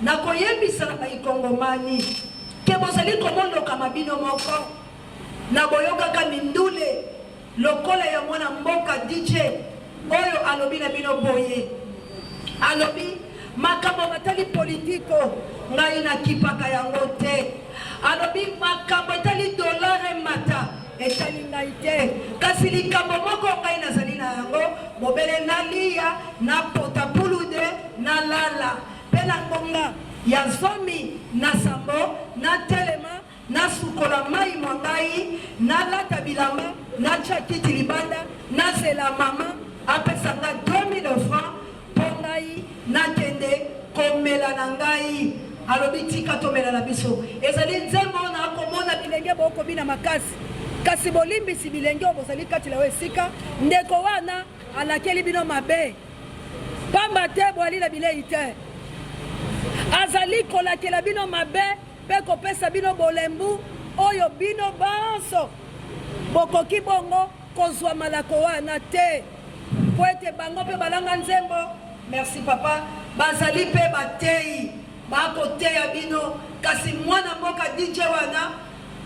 na koyebisa na ikongomani ke bozali komondoka mabino moko na boyokaka mindule lokola ya mwana mboka DJ oyo alobi na bino boye alobi makambo matali politiko ngai nakipaka yango te alobi makambo etali dolare mata etali ngai te kasi likambo moko ngai nazali na yango mobele nalia na pota pulude na lala pe na ngonga ya zomi na sambo na telema na sukola mai mwangai na lata bilamba na chakiti libanda na zela mama apesanga 2000 francs po ngai nakende komela na ngai alobi tika tomela na biso ezali nzembo na komona bilenge bokobina makasi kasi bolimbisi bilenge bozali kati la esika ndeko wana alakeli bino mabe pamba te boali na bilei te azali kolakela bino mabe pe kopesa bino bolembu oyo bino banso bokoki bongo kozwa malako wana te po ete bango pe balanga nzembo merci papa bazali pe batei bakoteya bino kasi mwana mboka DJ wana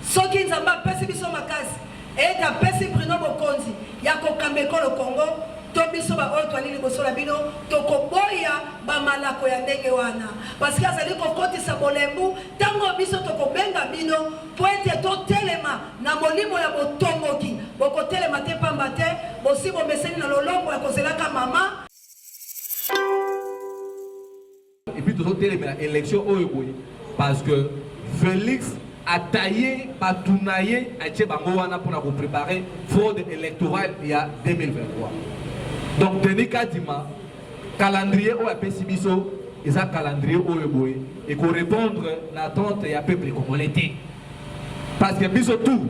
soki nzambe apesi biso makasi ete apesi Bruno Bokonzi ya kokamba ekolo Congo to biso baoyo twali liboso na bino tokoboya bamalako ya ndenge wana parce que azali kokotisa bolembu ntango biso tokobenga bino po ete totelema na molimo ya botomboki bokotelema te pamba te bosi bomeseni na lolongo ya kozelaka mama. Et puis toujours téléména élection parce que Félix a taillé, a tournaillé, a été pour préparer fraude électorale il y a 2023. Donc Denis Kadima, calendrier au Pessibiso, ils ont calendrier au Eboé et qu'on répondre l'attente et à peu près comme on était. Parce que biso tout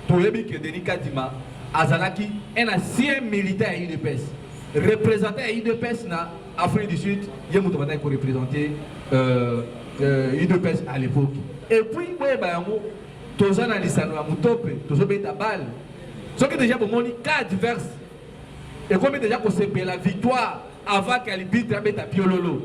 le que Denis Kadima, Azanaki, un ancien militaire à UDPS, représenté à UDPS na Afrique du Sud, il y a pour représenter UDPS à l'époque. Et puis, tous les analystes à Moutope, tous les balle. Ce qui est déjà pour moi, cas divers. Et comme déjà qu'on sait la victoire avant qu'elle bite à Piololo.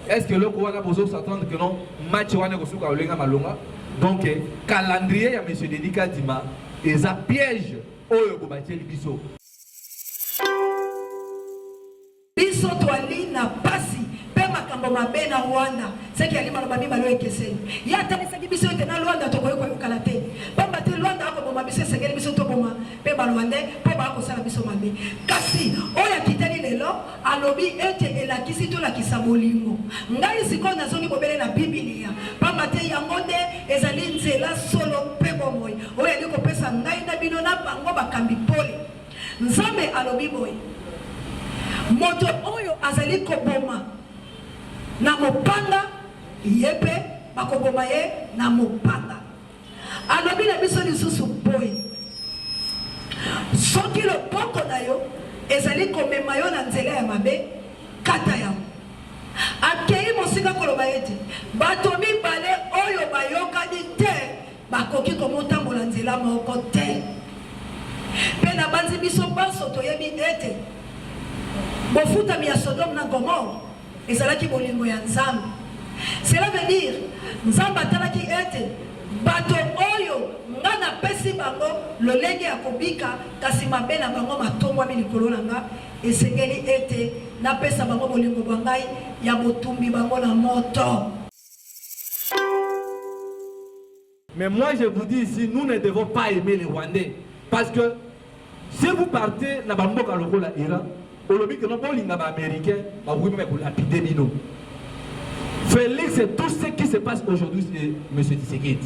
Est-ce que le Kouana Bozo s'attend que non, match Wana Kosuka Olenga Malonga? Donc, calendrier, il y a M. Dedika Dima, et ça piège au Yogobaché Biso. Biso toali na pasi pe makambo mabe na Rwanda seki alima na babi balo ekeseni ya tani seki biso ete na Rwanda to koyo kala te pamba te Rwanda ako boma biso seki biso to boma pe balwande pe ba ko sala biso mabe kasi oya kitani lelo alobi ete elakisi to la kisabolingo ngai siko na zongi bobele na Biblia pamba te yango nde ezali nzela solo pe bomoy oya liko pesa ngai na bino na bango bakambi pole nzambe alobi boy moto oyo azali koboma na mopanga yepe bakoboma ye na mopanga alobi na biso lisusu boye soki loboko na yo ezali komema yo na nzela ya mabe kata yango akei mosika koloba ete bato mibale oyo bayokani te bakoki komotambola nzela moko te mpe na banzi biso banso toyebi ete bofuta mi ya Sodome na Gomorre ezalaki bolingo ya Nzambe. Cela veut dire Nzambe atalaki ete bato oyo nga napesi bango lolenge ya kobika kasi mabe na bango matongwami likolo na nga esengeli ete napesa bango bolingo bwa ngai ya botumbi bango na moto. Mais moi je vous dis ici, nous ne devons pas aimer les Rwandais parce que si vous partez na bamboka lokola Iran Olobi que non bon linga américain, bah oui mais pour lapider bino. Félix, c'est tout ce qui se passe aujourd'hui, c'est M. Tshisekedi.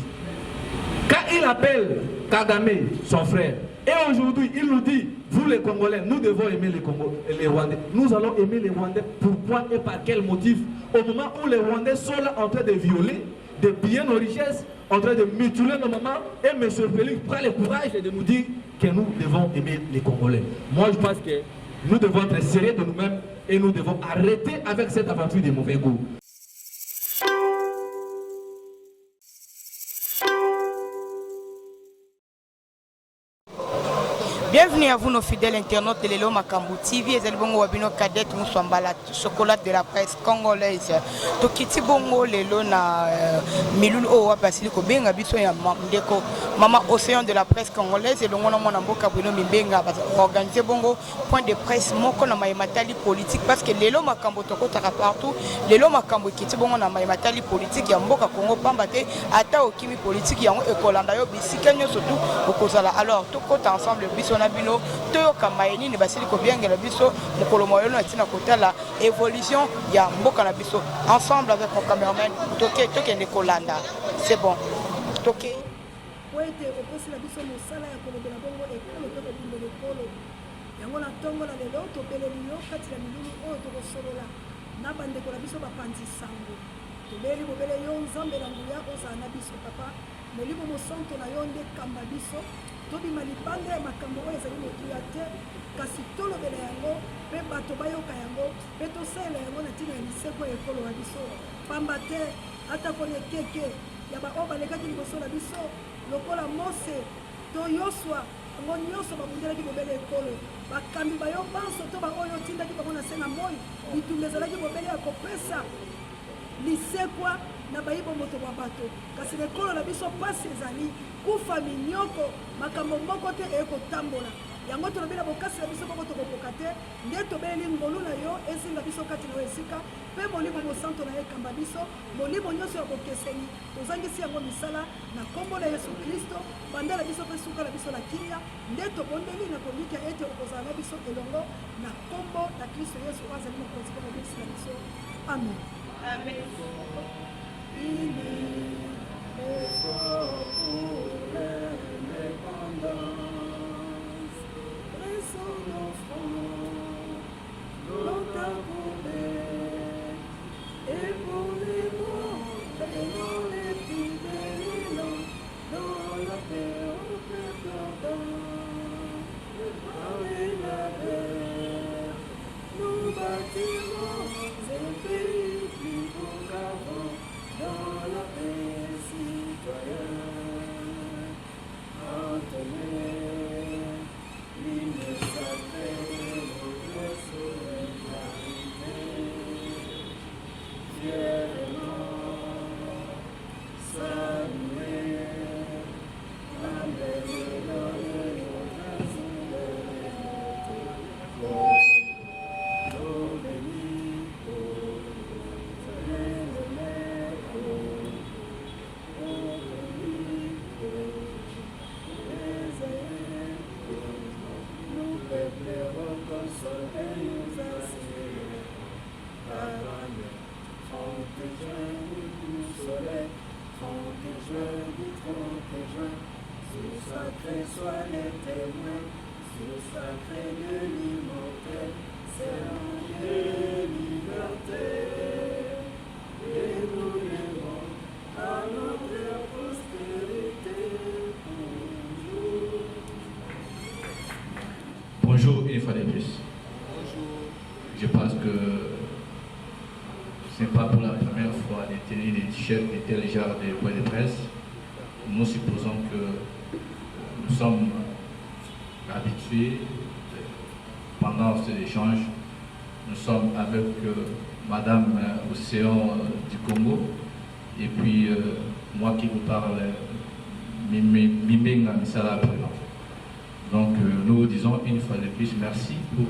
Quand il appelle Kagame, son frère, et aujourd'hui il nous dit, vous les Congolais, nous devons aimer les Rwandais. Nous allons aimer les Rwandais. Pourquoi et par quel motif? Au moment où les Rwandais sont là en train de violer, de piller nos richesses, en train de mutiler nos mamans, et M. Félix prend le courage de nous dire que nous devons aimer les Congolais. Moi je pense que nous devons être sérieux de nous-mêmes et nous devons arrêter avec cette aventure de mauvais goût. Bienvenue à vous nos fidèles internautes de Lelo Makambu TV et Zelbongo Wabino Cadet Moussambala, chocolat de la presse congolaise. Tokiti Bongo Lelo na Milul Owa Basiliko Benga Biso ya Ndeko Mama Océan de la presse congolaise et Longo Namona Mboka Bruno Mbenga organiser Bongo point de presse moko na matali politique parce que Lelo Makambu Toko taka partout Lelo Makambu Kiti Bongo na matali politique ya Mboka Congo Pambate ata okimi politique yango ekolanda yo bisika nyoso tout okozala alors toko ensemble biso na bino toyoka mayeni ne basili ko biengela biso mokolo moyo na tina kotala évolution ya mboka na biso ensemble avec mon cameraman toke ne kolanda c'est bon toke oete oposi na biso mosala ya kolobela bongo ekolo to kobimbela ekolo yango na ntongo na lelo tobeleli yo kati na milulu oyo tokosolola na bandeko na biso bapanzi sango tobeli bobele yo nzambe na nguya ozala na biso papa molimo mosanto na yo nde kamba biso tobima libanda ya makambo oyo ezali motuya te kasi tolobela yango mpe bato bayoka yango mpe tosalela yango na ntina ya liseko ya ekolo ya biso pamba te ata koni ekeke ya baoyo balekaki liboso na biso lokola Mose to Yosua yango nyonso babundelaki bobele ekolo bakambi bayo banso to baoyo otindaki bango na se na moi bitumba ezalaki bobele ya kopesa lisekwa na bayibo moto wa bato kasi lekolo na biso pasi ezali kufa minyoko makambo moko te ekotambola yango tolobela bokasi na biso moko tokokoka te nde tobeleli ngolu na yo ezinga biso kati na yo esika mpe molimo mosanto na ye ekamba biso molimo nyonso ya bokeseni tozangisi yango misala na kombo na yesu kristo banda na biso mpe suka na biso na kimia nde tobondeli na kolika ete okozala na biso elongo na kombo na kristo yesu oyo azali mokonzi mpe mobisi na biso amen. Amen. Il est fort pour l'indépendance, pressons nos fronts, dans ta bourrée, et pour les morts, et dans les fidèles, dans la paix au perdant, avec la paix, nous bâtirons un pays. Dans la paix citoyenne, entonner l'hymne sacré de notre solidarité, fièrement saluer la belle de notre souveraineté. L'eau bénite, sacré soit les témoins, sous sacré de l'immortel, c'est un Dieu liberté. Et nous lèvons à notre prospérité toujours. Bonjour une fois de plus. Je pense que ce n'est pas pour la première fois de tenir des t-shirts de tel genre de points de presse. Nous supposons que nous sommes habitués pendant cet échange. Nous sommes avec Madame Océan du Congo et puis moi qui vous parle, Mbenga Misala Prénom. Donc nous disons une fois de plus merci pour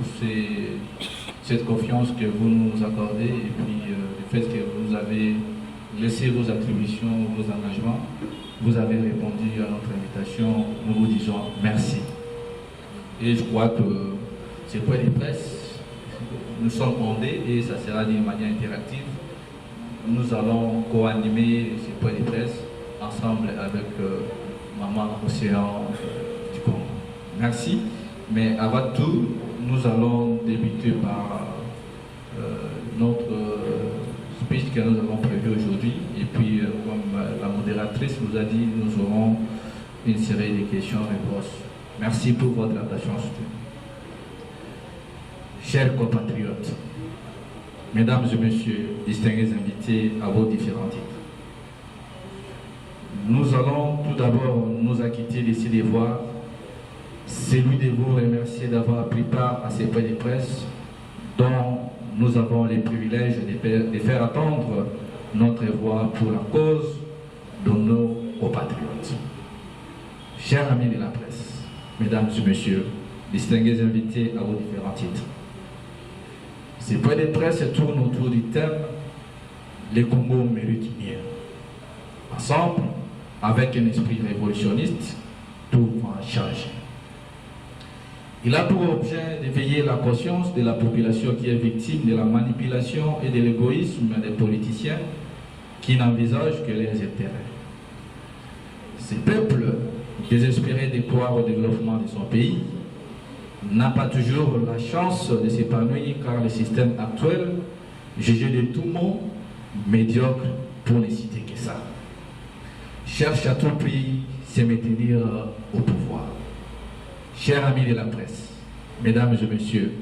cette confiance que vous nous accordez et puis le fait que vous avez laissé vos attributions, vos engagements. Vous avez répondu à notre invitation, nous vous disons merci. Et je crois que ces points de presse, nous sommes fondés et ça sera d'une manière interactive. Nous allons co-animer ces points de presse ensemble avec Maman Océan du Congo. Merci. Mais avant tout, nous allons débuter par notre speech que nous avons prévu aujourd'hui. Et puis, comme la modératrice nous a dit, nous aurons une série de questions-réponses. Merci pour votre attention. Chers compatriotes, mesdames et messieurs, distingués invités à vos différents titres, nous allons tout d'abord nous acquitter de ces devoirs c'est lui de vous remercier d'avoir pris part à ces points de presse dont nous avons le privilège de faire attendre notre voix pour la cause de nos compatriotes. Chers amis de la presse, mesdames et messieurs, distingués invités à vos différents titres, ces points de presse tournent autour du thème « Le Congo mérite mieux ». Ensemble, avec un esprit révolutionniste, tout va changer. Il a pour objet d'éveiller la conscience de la population qui est victime de la manipulation et de l'égoïsme des politiciens qui n'envisagent que leurs intérêts. Ce peuple, désespéré de croire au développement de son pays, n'a pas toujours la chance de s'épanouir car le système actuel, jugé de tout monde, médiocre pour ne citer que ça, cherche à tout prix se maintenir au pouvoir. Chers amis de la presse, mesdames et messieurs,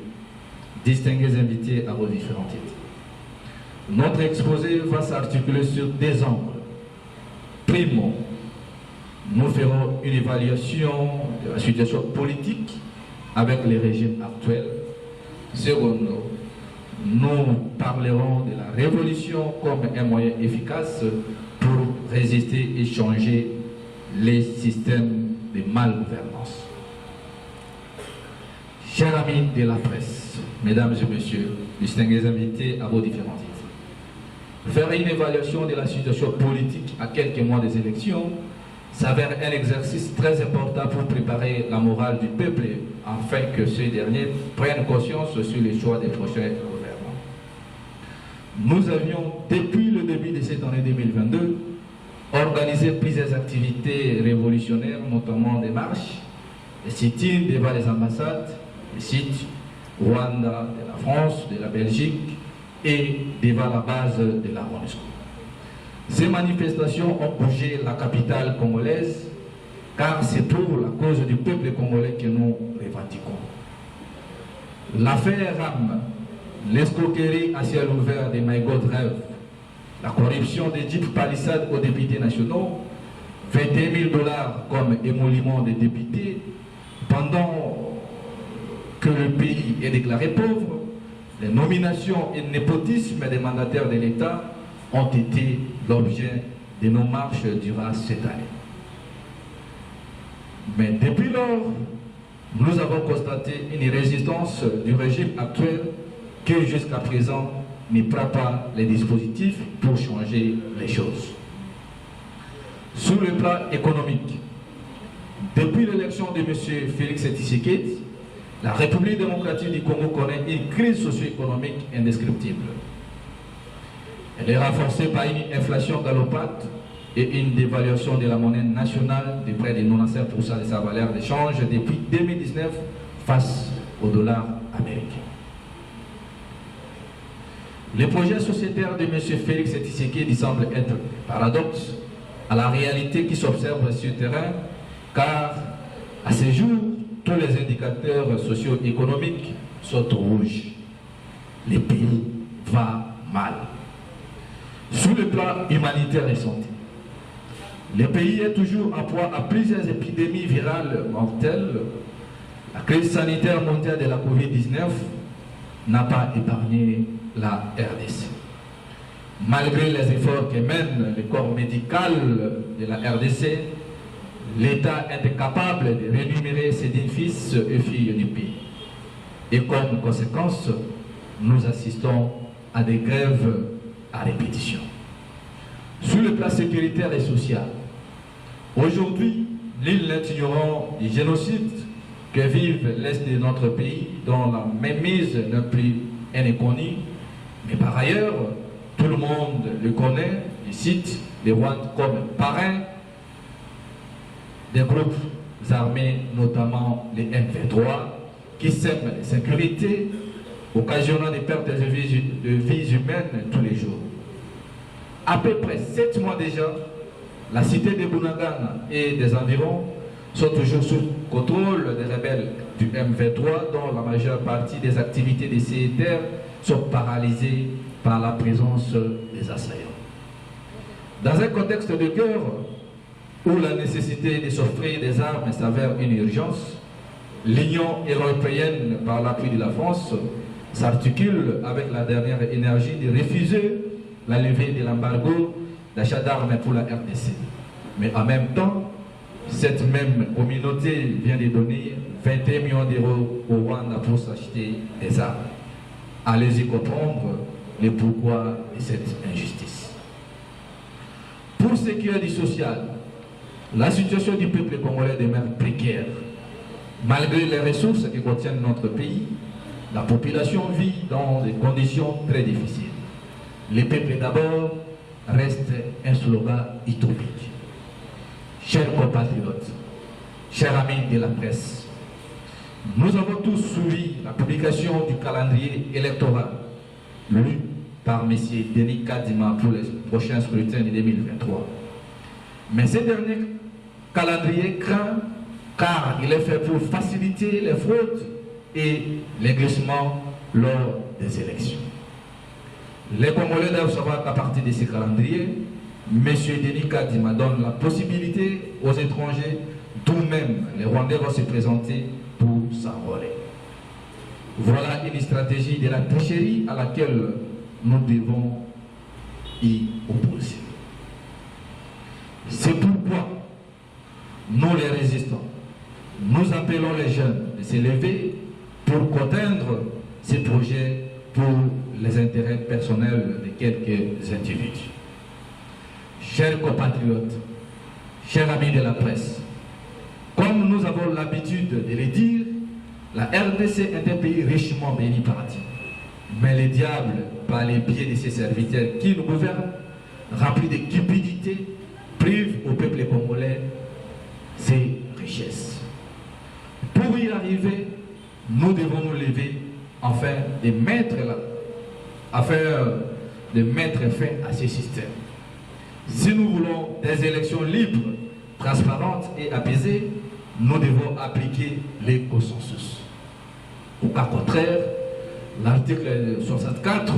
distingués invités à vos différents titres, notre exposé va s'articuler sur deux angles. Primo, nous ferons une évaluation de la situation politique avec le régime actuel. Secondo, nous parlerons de la révolution comme un moyen efficace pour résister et changer les systèmes de malgouvernance. Chers amis de la presse, mesdames et messieurs, distingués invités à vos différents titres, faire une évaluation de la situation politique à quelques mois des élections s'avère un exercice très important pour préparer la morale du peuple afin que ces derniers prennent conscience sur les choix des prochains gouvernements. Nous avions, depuis le début de cette année 2022, organisé plusieurs activités révolutionnaires, notamment des marches, des sit-ins devant les ambassades, des sites Rwanda, de la France, de la Belgique et devant la base de la MONUSCO. Ces manifestations ont bougé la capitale congolaise car c'est pour la cause du peuple congolais que nous revendiquons. L'affaire RAM, l'escroquerie à ciel ouvert de My God Rêve, la corruption des Jeep Palisades aux députés nationaux, 21 000 $ comme émolument des députés, pendant que le pays est déclaré pauvre, les nominations et le népotisme des mandataires de l'État ont été l'objet de nos marches durant cette année. Mais depuis lors, nous avons constaté une résistance du régime actuel qui jusqu'à présent ne prend pas les dispositifs pour changer les choses. Sur le plan économique, depuis l'élection de M. Félix Tshisekedi, la République démocratique du Congo connaît une crise socio-économique indescriptible. Elle est renforcée par une inflation galopante et une dévaluation de la monnaie nationale de près de 95% de sa valeur d'échange depuis 2019 face au dollar américain. Le projet sociétaire de M. Félix Tshisekedi semble être paradoxe à la réalité qui s'observe sur le terrain, car à ce jour, tous les indicateurs socio-économiques sont rouges. Le pays va mal. Sur le plan humanitaire et santé, le pays est toujours en proie à plusieurs épidémies virales mortelles. La crise sanitaire mondiale de la COVID-19 n'a pas épargné la RDC. Malgré les efforts que mène le corps médical de la RDC, l'État est incapable de rémunérer ses fils et filles du pays. Et comme conséquence, nous assistons à des grèves à répétition. Sur le plan sécuritaire et social, aujourd'hui, nul n'est ignorant du génocide que vivent l'Est de notre pays, dont la mainmise n'est plus inconnue, mais par ailleurs, tout le monde le connaît, il cite les Rwandais comme parrains des groupes armés, notamment les M23, qui sèment l'insécurité, occasionnant des pertes de vies humaines tous les jours. À peu près 7 mois déjà, la cité de Bunagana et des environs sont toujours sous contrôle des rebelles du M23, dont la majeure partie des activités des CITR sont paralysées par la présence des assaillants. Dans un contexte de guerre où la nécessité de s'offrir des armes s'avère une urgence, l'Union européenne, par l'appui de la France, s'articule avec la dernière énergie de refuser la levée de l'embargo d'achat d'armes pour la RDC. Mais en même temps, cette même communauté vient de donner 21 millions d'euros au Rwanda pour s'acheter des armes. Allez-y comprendre le pourquoi de cette injustice. Pour ce qui est du social, la situation du peuple congolais demeure précaire. Malgré les ressources que contient notre pays, la population vit dans des conditions très difficiles. Le peuple d'abord reste un slogan utopique. Chers compatriotes, chers amis de la presse, nous avons tous suivi la publication du calendrier électoral lu par M. Denis Kadima pour les prochains scrutins de 2023. Mais ce dernier calendrier craint car il est fait pour faciliter les fraudes et les glissements lors des élections. Les Congolais doivent savoir qu'à partir de ce calendrier, M. Denis Kadima donne la possibilité aux étrangers, d'où même les Rwandais vont se présenter pour s'enrôler. Voilà une stratégie de la tricherie à laquelle nous devons y opposer. C'est pourquoi nous les résistons. Nous appelons les jeunes de se lever pour contraindre ces projets pour les intérêts personnels de quelques individus. Chers compatriotes, chers amis de la presse, comme nous avons l'habitude de le dire, la RDC est un pays richement béni par Dieu. Mais le diable, par les biais de ses serviteurs qui nous gouvernent, remplis de cupidité, prive au peuple congolais ses richesses. Pour y arriver, nous devons nous lever afin de mettre fin à ce système. Si nous voulons des élections libres, transparentes et apaisées, nous devons appliquer les consensus. Au cas contraire, l'article 64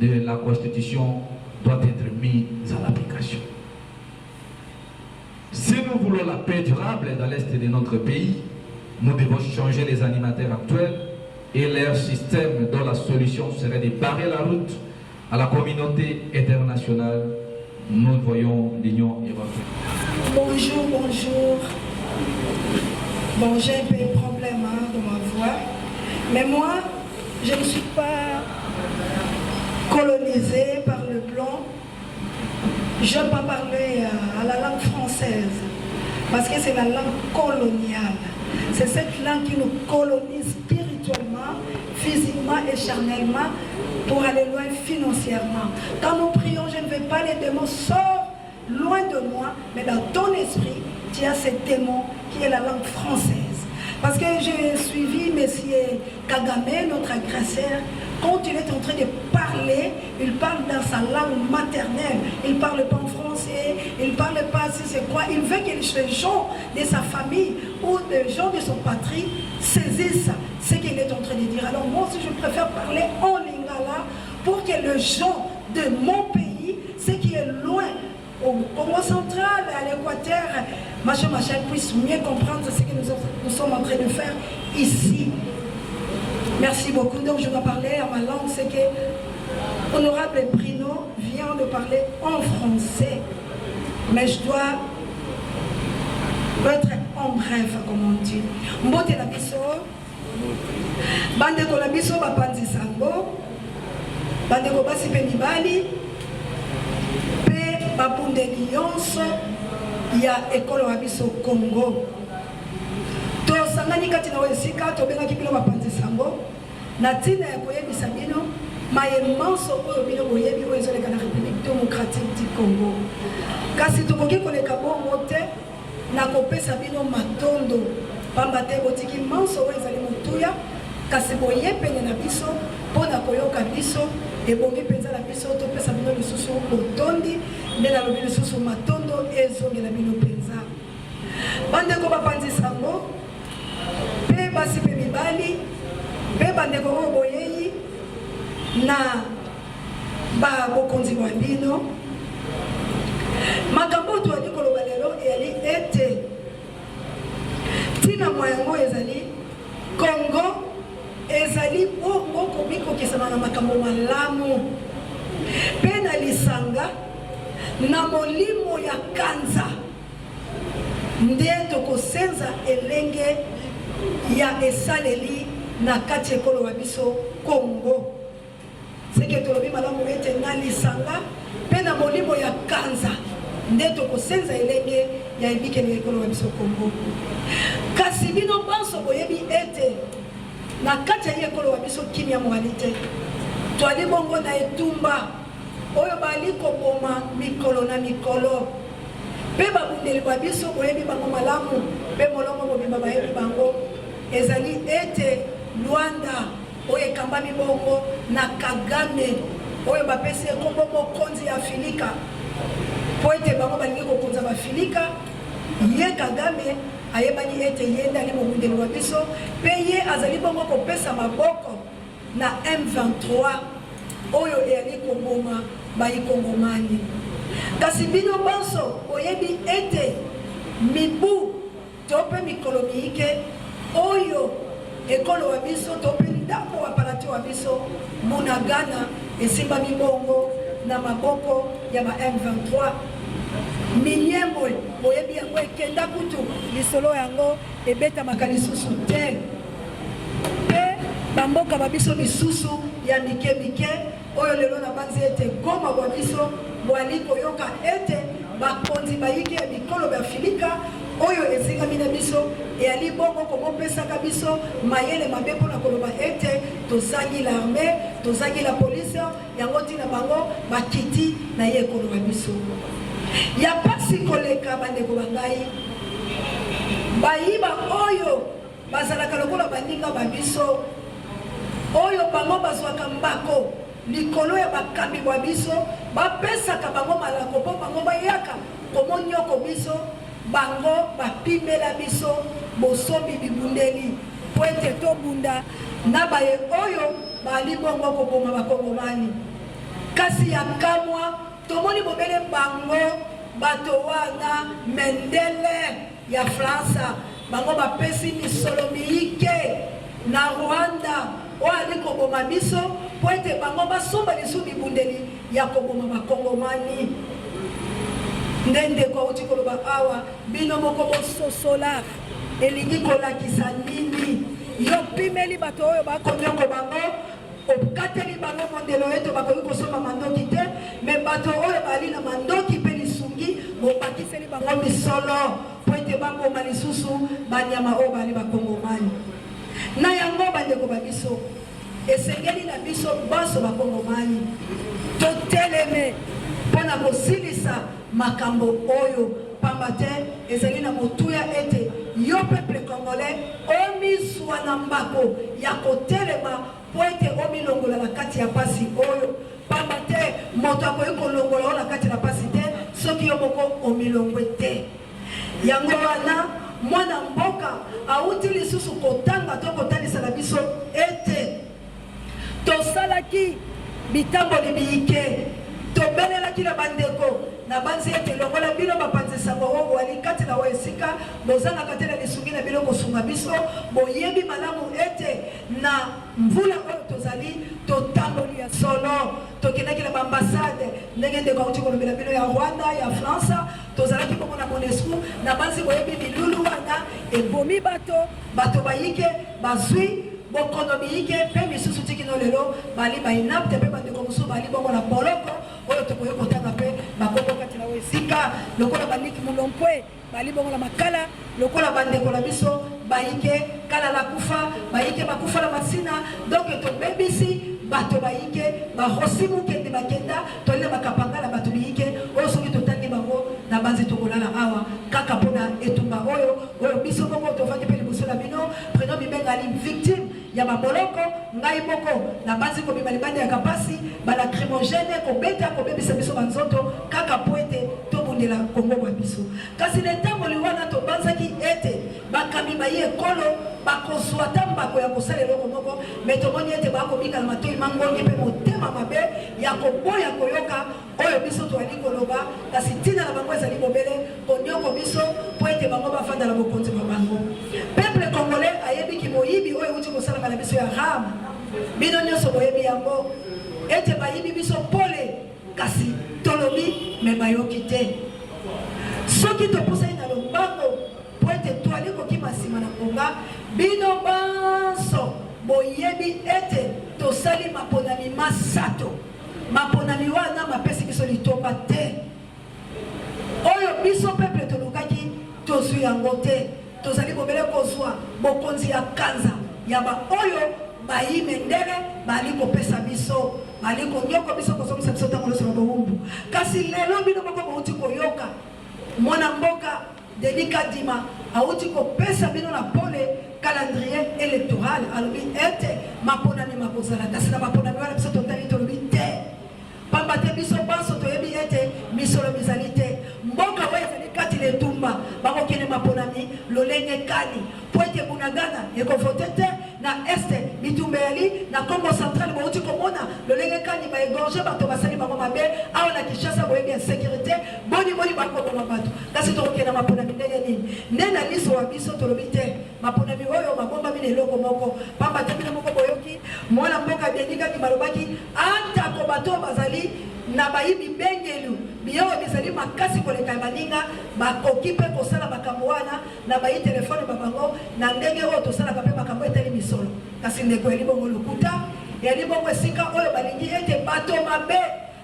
de la Constitution doit être mis à l'application. Si nous voulons la paix durable dans l'Est de notre pays, nous devons changer les animateurs actuels et leur système dont la solution serait de barrer la route à la communauté internationale. Nous voyons l'Union européenne. Bonjour, bonjour. Bon, j'ai un peu de problème dans ma voix. Mais moi, je ne suis pas colonisée par le blanc. Je ne vais pas parler à la langue française. Parce que c'est la langue coloniale. C'est cette langue qui nous colonise spirituellement, physiquement et charnellement pour aller loin financièrement. Quand nous prions, je ne veux pas les démons sortent loin de moi, mais dans ton esprit, tu as ces démons qui est la langue française. Parce que j'ai suivi M. Kagame, notre agresseur, quand il est en train de parler, il parle dans sa langue maternelle. Il ne parle pas en français, il ne parle pas si c'est quoi. Il veut que les gens de sa famille ou les gens de son patrie saisissent ce qu'il est en train de dire. Alors moi aussi, je préfère parler en lingala pour que les gens de mon pays, ce qui est loin, au Congo central, à l'Équateur, machin, puissent mieux comprendre ce que nous sommes en train de faire ici. Merci beaucoup. Donc je dois parler à ma langue, c'est que Honorable Bruno vient de parler en français. Mais je dois être en bref, comme on dit. Mbote la biso, bande ko la biso bapanzi sango, bande ko basi pe mibali, pe babundeli yonso ya ekolo wa biso Congo. To sangani kati na wesika to benga kipilo bapanzi sango, na tina ya koyebisa bino mayemanso oyo bino boyebi oyo ezoleka na République démocratique du Congo. Kasi tokoki koleka bongo te na kopesa bino matondo pamba te botiki manso oyo ezali motuya kasi boye pene na biso mpona koyoka biso ebongi mpenza na biso topesa bino lisusu botondi nde nalobi lisusu matondo ezongela bino mpenza. Bandeko bapanzi sango mpe basi mpe mibali mpe bandeko oyo boyei na bokonzi wa bino, makambo toyali koloba lelo eyali ete ntina mwa yango ezali Congo ezali bongo komiko kesana na makambo malamu pe na lisanga na molimo ya kanza nde tokosenza elenge ya esaleli na kati ekolo wa biso Congo seke tolobi malamu ete na lisanga pe na molimo ya kanza nde tokosenza elenge ya ebikeli ekolo wa biso Congo kasi bino banso boyebi ete na kati ya ekolo wa biso kimia moralité toali bongo na etumba oyo bali koboma mikolo na mikolo pe babundeli ba biso boyebi bango malamu pe molongo mobimba bayebi bango ezali ete Luanda oyo ekambami bongo na Kagame oyo bapesi ekombo mokonzi ya Afilika po ete bango balingi kokonza bafilika ye Kagame ayebani ete ye ndali mobundeli wa biso pe ye azali bongo kopesa maboko na M23 oyo eyali koboma baikongomani kasi bino banso oyebi ete mibu tope mikolo miike oyo ekolo wa biso tope ndambo wa palati wa biso Bunagana esimba mibongo na maboko ya ba M23 minyembo oyebi yango ekenda kutu lisolo yango ebeta makalisusu te pe bamboka babiso misusu ya mike mike oyo lelo na banzi ete Goma wa biso bwali koyoka ete bakonzi bayiki ya bikolo ya Afilika oyo ezingami na biso eyali bongo komopesaka biso mayele mabe mpona koloba ete tozangi l'armée tozangi la police yango ntina bango bakiti na ye ekolo ya biso ya pasi koleka bandeko bangai bayiba oyo bazalaka lokola baninga babiso oyo bango bazwaka mbako likolo ya bakambi bwa biso bapesaka bango malako mpo bango bayaka komonyoko biso bango bapimela biso bosombi bibundeli po ete tobunda na baye oyo bali bongo koboma bakongomani kasi ya kamwa tomoni bobele bango bato wana mendele ya Fransa bango bapesi misolo miike na Rwanda oyo ali koboma biso po ete bango basomba lisu bibundeli ya koboma bakongomani ndeko auti koloba awa bino moko bososola elingi kolakisa nini yo pimeli bato oyo bakonyoko bango okateli bango mondelo eto bakoki kosomba mandoki te me bato oyo bali na mandoki mpe lisungi bobakiseli bango misolo po ete baboma lisusu banyama oyo bali bakongomani na yango bandeko babiso esengeli na biso baso bakongomani toteleme mpona kosilisa makambo oyo pamba te ezali na motuya ete yo peuple congolais omizwa na mbako ya kotelema po ete omilongola na kati ya pasi oyo pamba te moto akoki kolongola oyo na kati na pasi te soki yo moko omilongwe te yango wana mwana mboka auti lisusu kotanga to kotalisa na biso ete tosalaki bitamboli biike tobelelaki na bandeko na banzi ete longola bino bapanzisango oyo wali kati na esika bozangaka te na lisungi na bino kosunga biso boyebi malamu ete na mvula oyo tozali totamboli ya solo tokendaki na baambasade ndenge ndeko auti kolobela bino ya Rwanda ya France tozalaki bongo na MONUSCO na banzi boyebi milulu wana ebomi bato bayike bazwi bokono biyike pe misusu tikino lelo bali bainapte pe bandeko mosusu bali bongo na boloko oyo tokoki kotanga pe bakongo kati na esika lokola baniki mulompwe bali bongo na makala lokola bandeko na biso bayike kala la kufa bayike bakufa na masina donc tobebisi bato bayike bahosimu kende bakenda tolina bakapangala bato biyike oyo soki totangi bango na banzi tokolala awa kaka mpona etumba oyo biso bongo tovandi mpe liboso na bino prenons bibengali victime ya maboloko ngai moko na banzi kobima libanda ya kapasi balacrimogène kobeta kobebisa biso banzoto kaka po ete tobundela kongo bwa biso kasi na ntango wana tobanzaki ete bakambi bayi ekolo bakozwa ta mbako ya kosala eloko moko me tomoni ete bakomikala matoi mangongi mpe motema mabe ya koboya koyoka oyo biso toali koloba kasi ntina na bango ezali bobele konyoko biso po ete bango bafanda na bokonzi na bango peuple congolais congolais ayebi ki boyibi oyo uti kosala na biso ya rame bino nyonso boyebi yango ete bayibi biso pole kasi tolobi me bayoki te soki topusani na lombango po ete toali kokima nsima na konga bino banso boyebi ete tosali maponami masato maponami wana mapesi biso litomba te oyo biso peuple tolukaki tozwi yango te tozali bobele kozwa bokonzi ya kanza ya baoyo bayime ndenge bali kopesa biso bali konyoko biso kozongisa biso ntango nyonso na bowumbu kasi lelo bino moko bauti koyoka mwana mboka Denis Kadima auti kopesa bino na pole calendrier électoral alobi ete maponami makozala kasi na maponami wana biso totali tolobi te pamba te biso banso toyebi ete misolo mizali te mboka oyo ezali kati letumba bakokende maponami lolenge kani po ete bunagana ekovote te na este bitumba yali na Congo central bauti komona lolenge kani baegorge bato basali bango mabe awa na Kinshasa boyebi insécurité boni bakoboma bato kasi tokokende maponami ndenge nini nde na liso wa biso tolobi te maponami oyo mabombami na eloko moko pamba te bino moko boyoki mwana mboka bendikaki balobaki atako bato bazali na bayibi bengelu biyo bizali makasi koleka ya baninga bakoki mpe kosala makambo wana na bayi telefone babango na ndenge oyo tosalaka mpe makambo etali misolo kasi ndeko yali bongo lokuta yali bongo esika oyo balingi ete bato mabe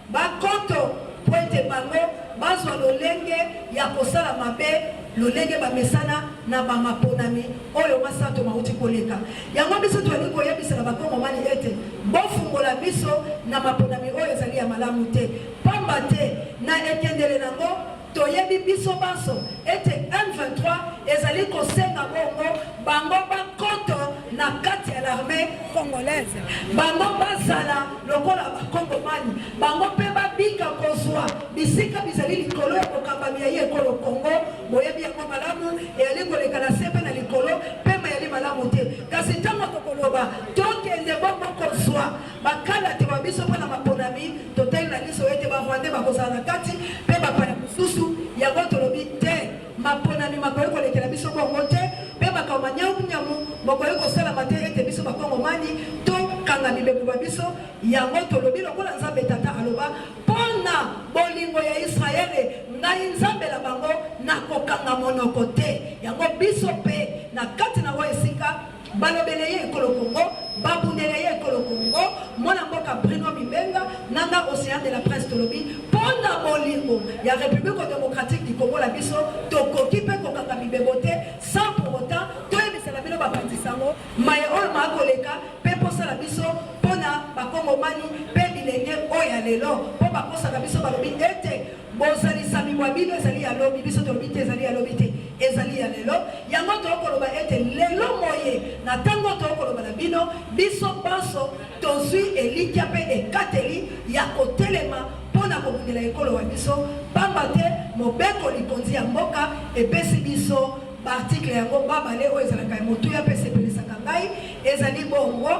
bakoto po ete bango bazwa lolenge ya kosala mabe lolenge bamesana na bamaponami oyo masato mauti koleka yango biso toali koyebisa na bakongomani ete bofungola biso na maponami oyo ezali ya malamu te pamba te na ekendele nango toyebi biso banso ete M23 ezali kosenga bongo bango bakoto na kati ya l'armée congolaise bango bazala lokola bakongomani bango mpe babika kozwa bisika bizali likolo ya kokambami ya ye ekolo Kongo boyebi yango malamu eyali koleka na se mpe na likolo pema yali malamu te kasi ntango tokoloba tokende bongo kozwa bakala te wa biso mpona maponami totali na liso ete barwande bakozala na kati mpe bapaya mosusu yango tolobi te maponami makoki kolekela biso bongo te mpe bakoma nyamu bokoki kosalama te ete biso bakongomani tokanga bibebu ba biso yango tolobi lokola nzambe tata aloba mpona bolingo ya Israele ngai nzambe na bango nakokanga monoko te yango biso mpe na kati na oyo esika balobele ye ekolo Kongo babundele ye ekolo Kongo mwana mboka Bruno Bibenga nanga Océan de la Presse tolobi mpona bolingo ya République démocratique du Congo la biso tokoki mpe kokanga bibebo te sans pour autant toyebisela bino bapanzisango maye oyo maakoleka mpe posala biso mpona bakongomani mpe bilenge oyo ya lelo mpo bakosaka biso balobi ete bozalisami mwa bino ezali ya lobi biso tolobi te ezali ya lobi te ezali ya lelo yango tokoloba ete lelo moye na ntango tokoloba na bino biso banso tozwi elikya mpe ekateli ya kotelema mpona kobundela ekolo wa biso pamba te mobeko likonzi ya mboka epesi biso baartikle yango babale oyo ezalaka ya motuya mpe esepelisaka ngai ezali bongo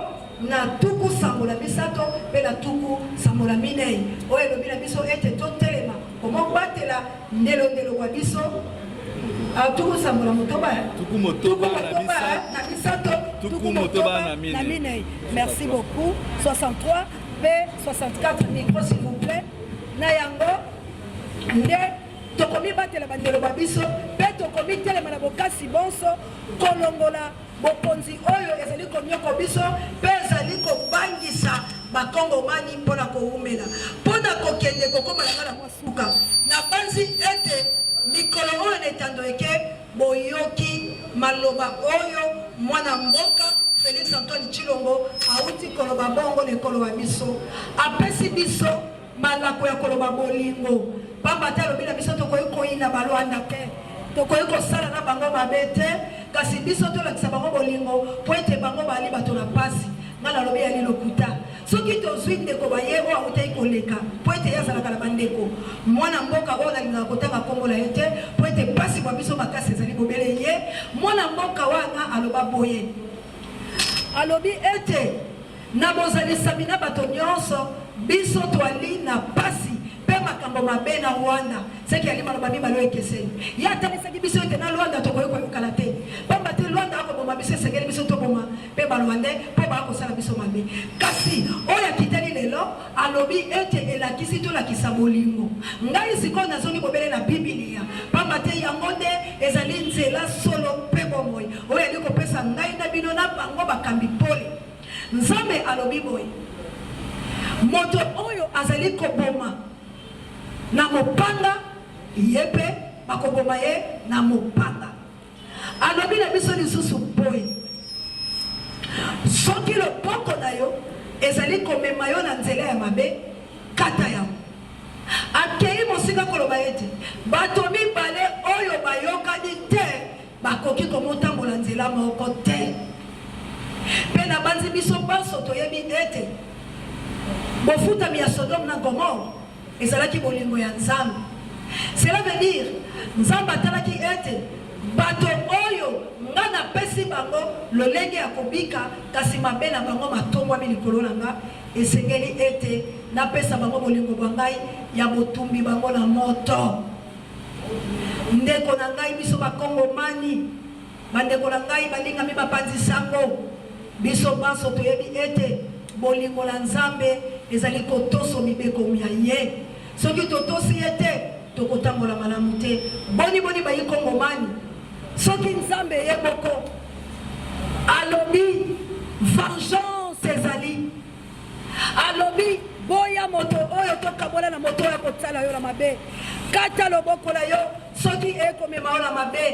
na tuku sambola misato mpe na tuku sambola minei oyo elobi na biso ete totelema komobatela ndelo wa biso tuku sambola motoba na misato tuku motoba na minei. Merci beaucoup. 63 P64 micro s'il vous plaît na yango nde tokomi batela bandelo ba biso mpe tokomi telema na bokasi bonso kolongola bokonzi oyo ezali konyoko biso mpe ezali kobangisa bakongomani mpona koumela mpona kokende kokomalanga na mwasuka na banzi ete mikolo oyo na etando eke boyoki maloba oyo mwana mboka Félix Antoine Tshilombo auti koloba bongo na ekolo wa biso apesi biso malako ya koloba bolingo pamba te alobi na biso tokoki koyina balwanda te tokoki kosala na bango mabe te kasi biso tolakisa bango bolingo po ete bango bali bato na pasi nga nalobi yali lokuta soki tozwi ndeko baye oyo autaki koleka po ete ye azalaka na bandeko mwana mboka oyo nalingaka kotanga nkombo na ye te po ete pasi mwa biso makasi ezali bobele ye mwana mboka wana aloba boye alobi ete na bozalisami na bato nyonso biso toali na pasi mpe makambo mabe na Rwanda seki yali maloba mibale oyo ekeseni ye atanisaki biso ete na Rwanda tokoki koyokana te pamba te Rwanda akoboma boma biso esengeli biso toboma mpe balwande mpo bakosala biso mabe kasi oyo akiteli lelo alobi ete elakisi tolakisa bolingo ngai sikoyo nazongi bobele na bibilia pamba te yango nde ezali nzela solo mpe bomoi oyo ali kopesa ngai na bino na bango bakambi pole nzambe alobi boye moto oyo azali koboma na mopanga ye mpe bakoboma ye na mopanga alobi na biso lisusu boye soki loboko na yo ezali komema yo na nzela ya mabe kata yango akei mosika koloba ete bato mibale oyo bayokani te bakoki komotambola nzela moko te mpe na banzi biso banso toyebi ete bofutami ya Sodome na Gomore ezalaki bolingo ya nzambe cela veut dire nzambe atalaki ete bato oyo nga napesi bango lolenge ya kobika kasi mabe na bango matombwami likolo na nga esengeli ete napesa bango bolingo bwa ngai ya botumbi bango na moto ndeko na ngai biso bakongomani bandeko na ngai balingami bapanzi sango biso banso toyebi ete bolingo na nzambe ezali kotoso mibeko ya ye soki totosi ye te tokotambola malamu te boni bayi kongomani soki nzambe ye moko alobi vengeance ezali alobi boya moto oyo tokabola na moto oyo akotala yo na mabe kata loboko na yo soki ekomema yo na mabe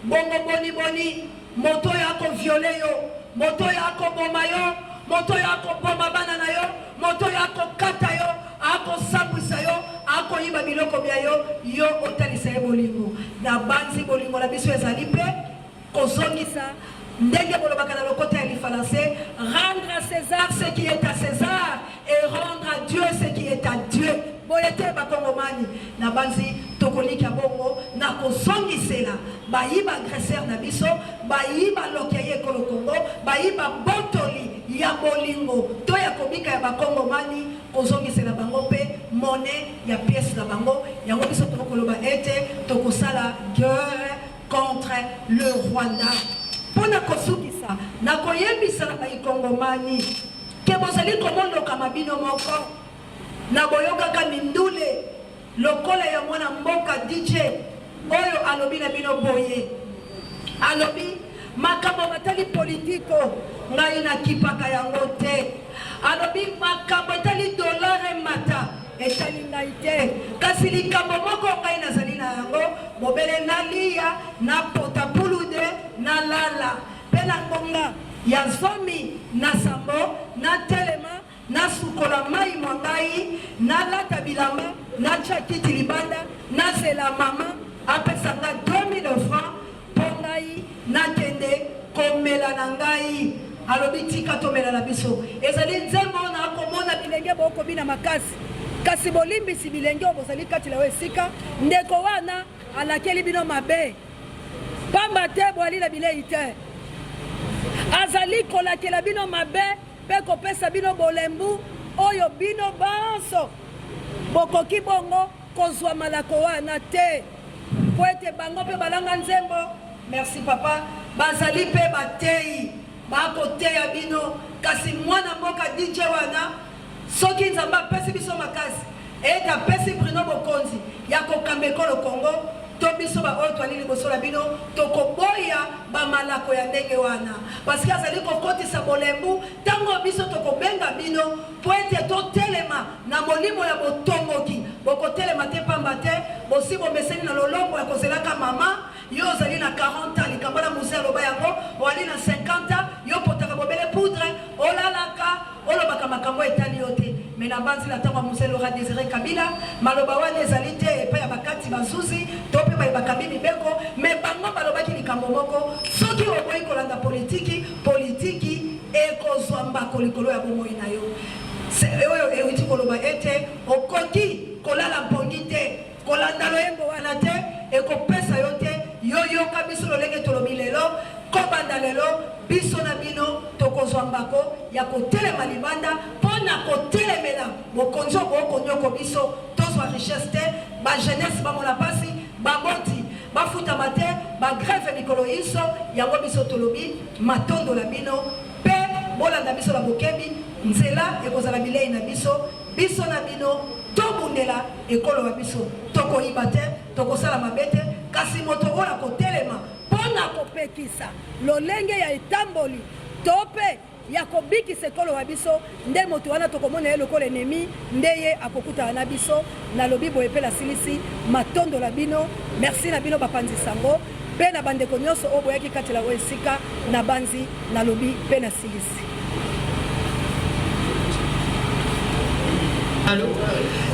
bongo boni moto oyo akoviole yo moto oyo akoboma yo moto oyo akoboma bana na yo moto oyo akokata yo akosambwisa yo akoyiba biloko bya yo otalisa ye bolingo na banzi bolingo na biso ezali mpe kozongisa ndenge bolobaka na lokota ya lifalancé rendre à César ce qui est à César et rendre à Dieu ce qui est à Dieu boye te bakongomani na banzi tokoliki ya bongo na kozongisela bayiba agresseur na biso bayiba loki ya ye ekolo Kongo bayiba botoli ya bolingo to ya kobika ya bakongomani kozongisela bango mpe monnaie ya pièce na bango yango biso tokoloba ete tokosala guerre contre le Rwanda pona kosukisa na koyebisa na baikongomani ke bozali komondoka mabino moko na boyokaka mindule lokola ya mwana mboka DJ oyo alobi na bino boye alobi makambo matali politiko ngai nakipaka yango te alobi makambo etali dolare mata etali ngai te kasi likambo moko ngai nazali na yango bobele nalia na potapulude na lala mpe na ngonga ya zomi na sambo na telema na sukola mai mwa ngai nalata bilamba natya kiti libanda nazela mama apesanga 2000 francs mpo ngai nakende komela na ngai alobi tika tomela na biso ezali nzembo na akomona bilenge bokobina makasi kasi bolimbisi bilenge oyo bozali kati na yo esika ndeko wana alakeli bino mabe pamba te bwali na bilei te azali kolakela bino mabe mpe kopesa bino bolembu oyo bino banso bokoki bongo kozwa malako wana te po ete bango mpe balanga nzembo merci papa bazali mpe bateyi bakoteya bino kasi mwana mboka DJ wana soki nzambe apesi biso makasi ete apesi Bruno Bokonzi ya kokamba ekolo Kongo to biso baoyo twali liboso na bino tokoboya bamalako ya ndenge wana parce azali kokotisa bolembu ntango biso tokobenga bino po ete totelema na molimo ya botomboki bokotelema te pamba te bosi bomeseni na lolongo ya kozelaka mama yo ozali na 40 ans likambo na muse aloba yango oali na 50 ans yo potaka bobele poudre olalaka olobaka makambo etali yo te me na banzila ntango ya muse Laurent Désiré Kabila maloba wana ezali te epai ya bakati bazuzi to mpe bayebaka mibeko me bango balobaki likambo moko soki oboyi kolanda politiki ekozwa mbako likolo ya bomoi na yo oyo ewiti koloba ete okoki kolala mpongi te kolanda loyembo wana te ekopesa yo te yoyoka biso lolenge tolobi lelo kobanda lelo biso na bino tokozwa mbako ya kotelema libanda mpona kotelemela bokonzi obokonyoko biso tozwa richesse te bajeunesse bamona pasi baboti bafutama te bagreve mikolo iso yango biso tolobi matondo na bino pe bolanda biso na bokebi nzela ekozala bilei na biso biso na bino tobundela ekolo ya biso tokoyiba te tokosala mabe te kasi moto oyo akotelema mpona kopekisa lolenge ya etamboli to mpe ya kobikisa ekolo ya biso nde moto wana tokomona ye lokola enemi nde ye akokutana na biso nalobi boye mpe nasilisi matondo na bino merci na bino bapanzi sango mpe na bandeko nyonso oyo boyaki katela oyo esika na banzi nalobi mpe nasilisi. Allô?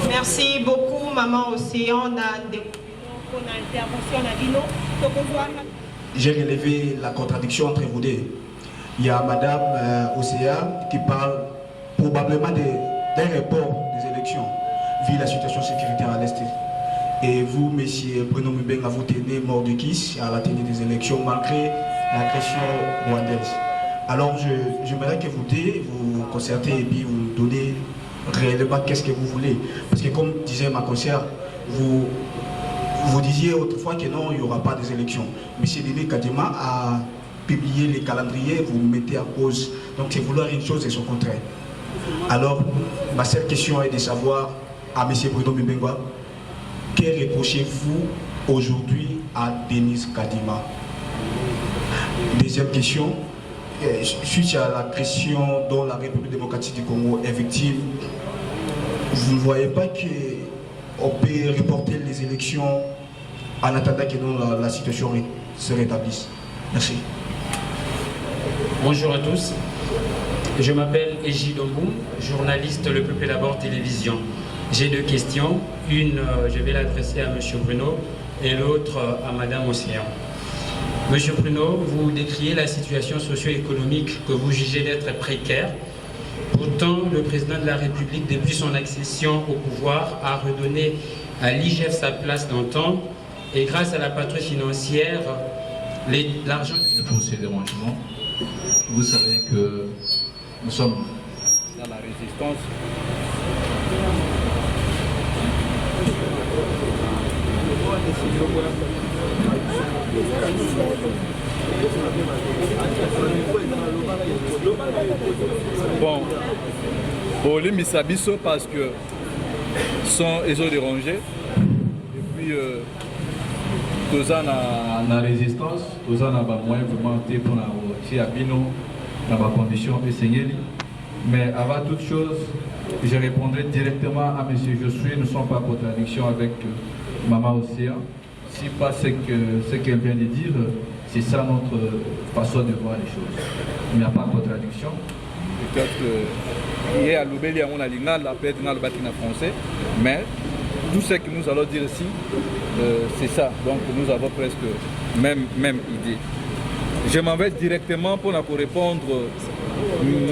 Merci beaucoup, Maman Océan, pour l'intervention. J'ai relevé la contradiction entre vous deux. Il y a Madame Océan qui parle probablement d'un report des élections, vu la situation sécuritaire à l'Est. Et vous, Monsieur Bruno Mubenga, vous tenez mort de kiss à la tenue des élections malgré l'agression rwandaise. Alors, j'aimerais que vous deux vous concertez et puis vous donnez réellement qu'est-ce que vous voulez. Parce que comme disait ma conseillère, vous disiez autrefois que non, il n'y aura pas des élections. Monsieur Denis Kadima a publié les calendriers, vous mettez en cause. Donc c'est vouloir une chose et son contraire. Alors, ma seule question est de savoir à Monsieur Bruno Mubenga, que reprochez-vous aujourd'hui à Denis Kadima? Deuxième question, suite à l'agression dont la République démocratique du Congo est victime, vous ne voyez pas qu'on peut reporter les élections en attendant que la situation se rétablisse? Merci. Bonjour à tous. Je m'appelle Eji Domboum, journaliste Le Peuple d'abord télévision. J'ai deux questions. Une, je vais l'adresser à M. Bruno et l'autre à Mme Océan. Monsieur Bruno, vous décriez la situation socio-économique que vous jugez d'être précaire. Pourtant, le président de la République, depuis son accession au pouvoir, a redonné à l'IGF sa place d'antan. Et grâce à la patrouille financière, l'argent... Pour ces dérangements, vous savez que nous sommes dans la résistance. Bon, les Misabiso parce que sont ils ont dérangé. Et puis tous en la résistance, tous en a moyen vraiment pour la Abino dans ma condition essentielle. Mais avant toute chose, je répondrai directement à M. Josué. Nous ne sommes pas en contradiction avec Maman Océan. Si pas ce qu'elle vient de dire, c'est ça notre façon de voir les choses. Il n'y a pas de contradiction. Peut-être qu'il y a l'Oubeli à mon alina, la paix dans le bâtiment français, mais tout ce que nous allons dire ici, c'est ça. Donc nous avons presque même idée. Je m'en vais directement pour répondre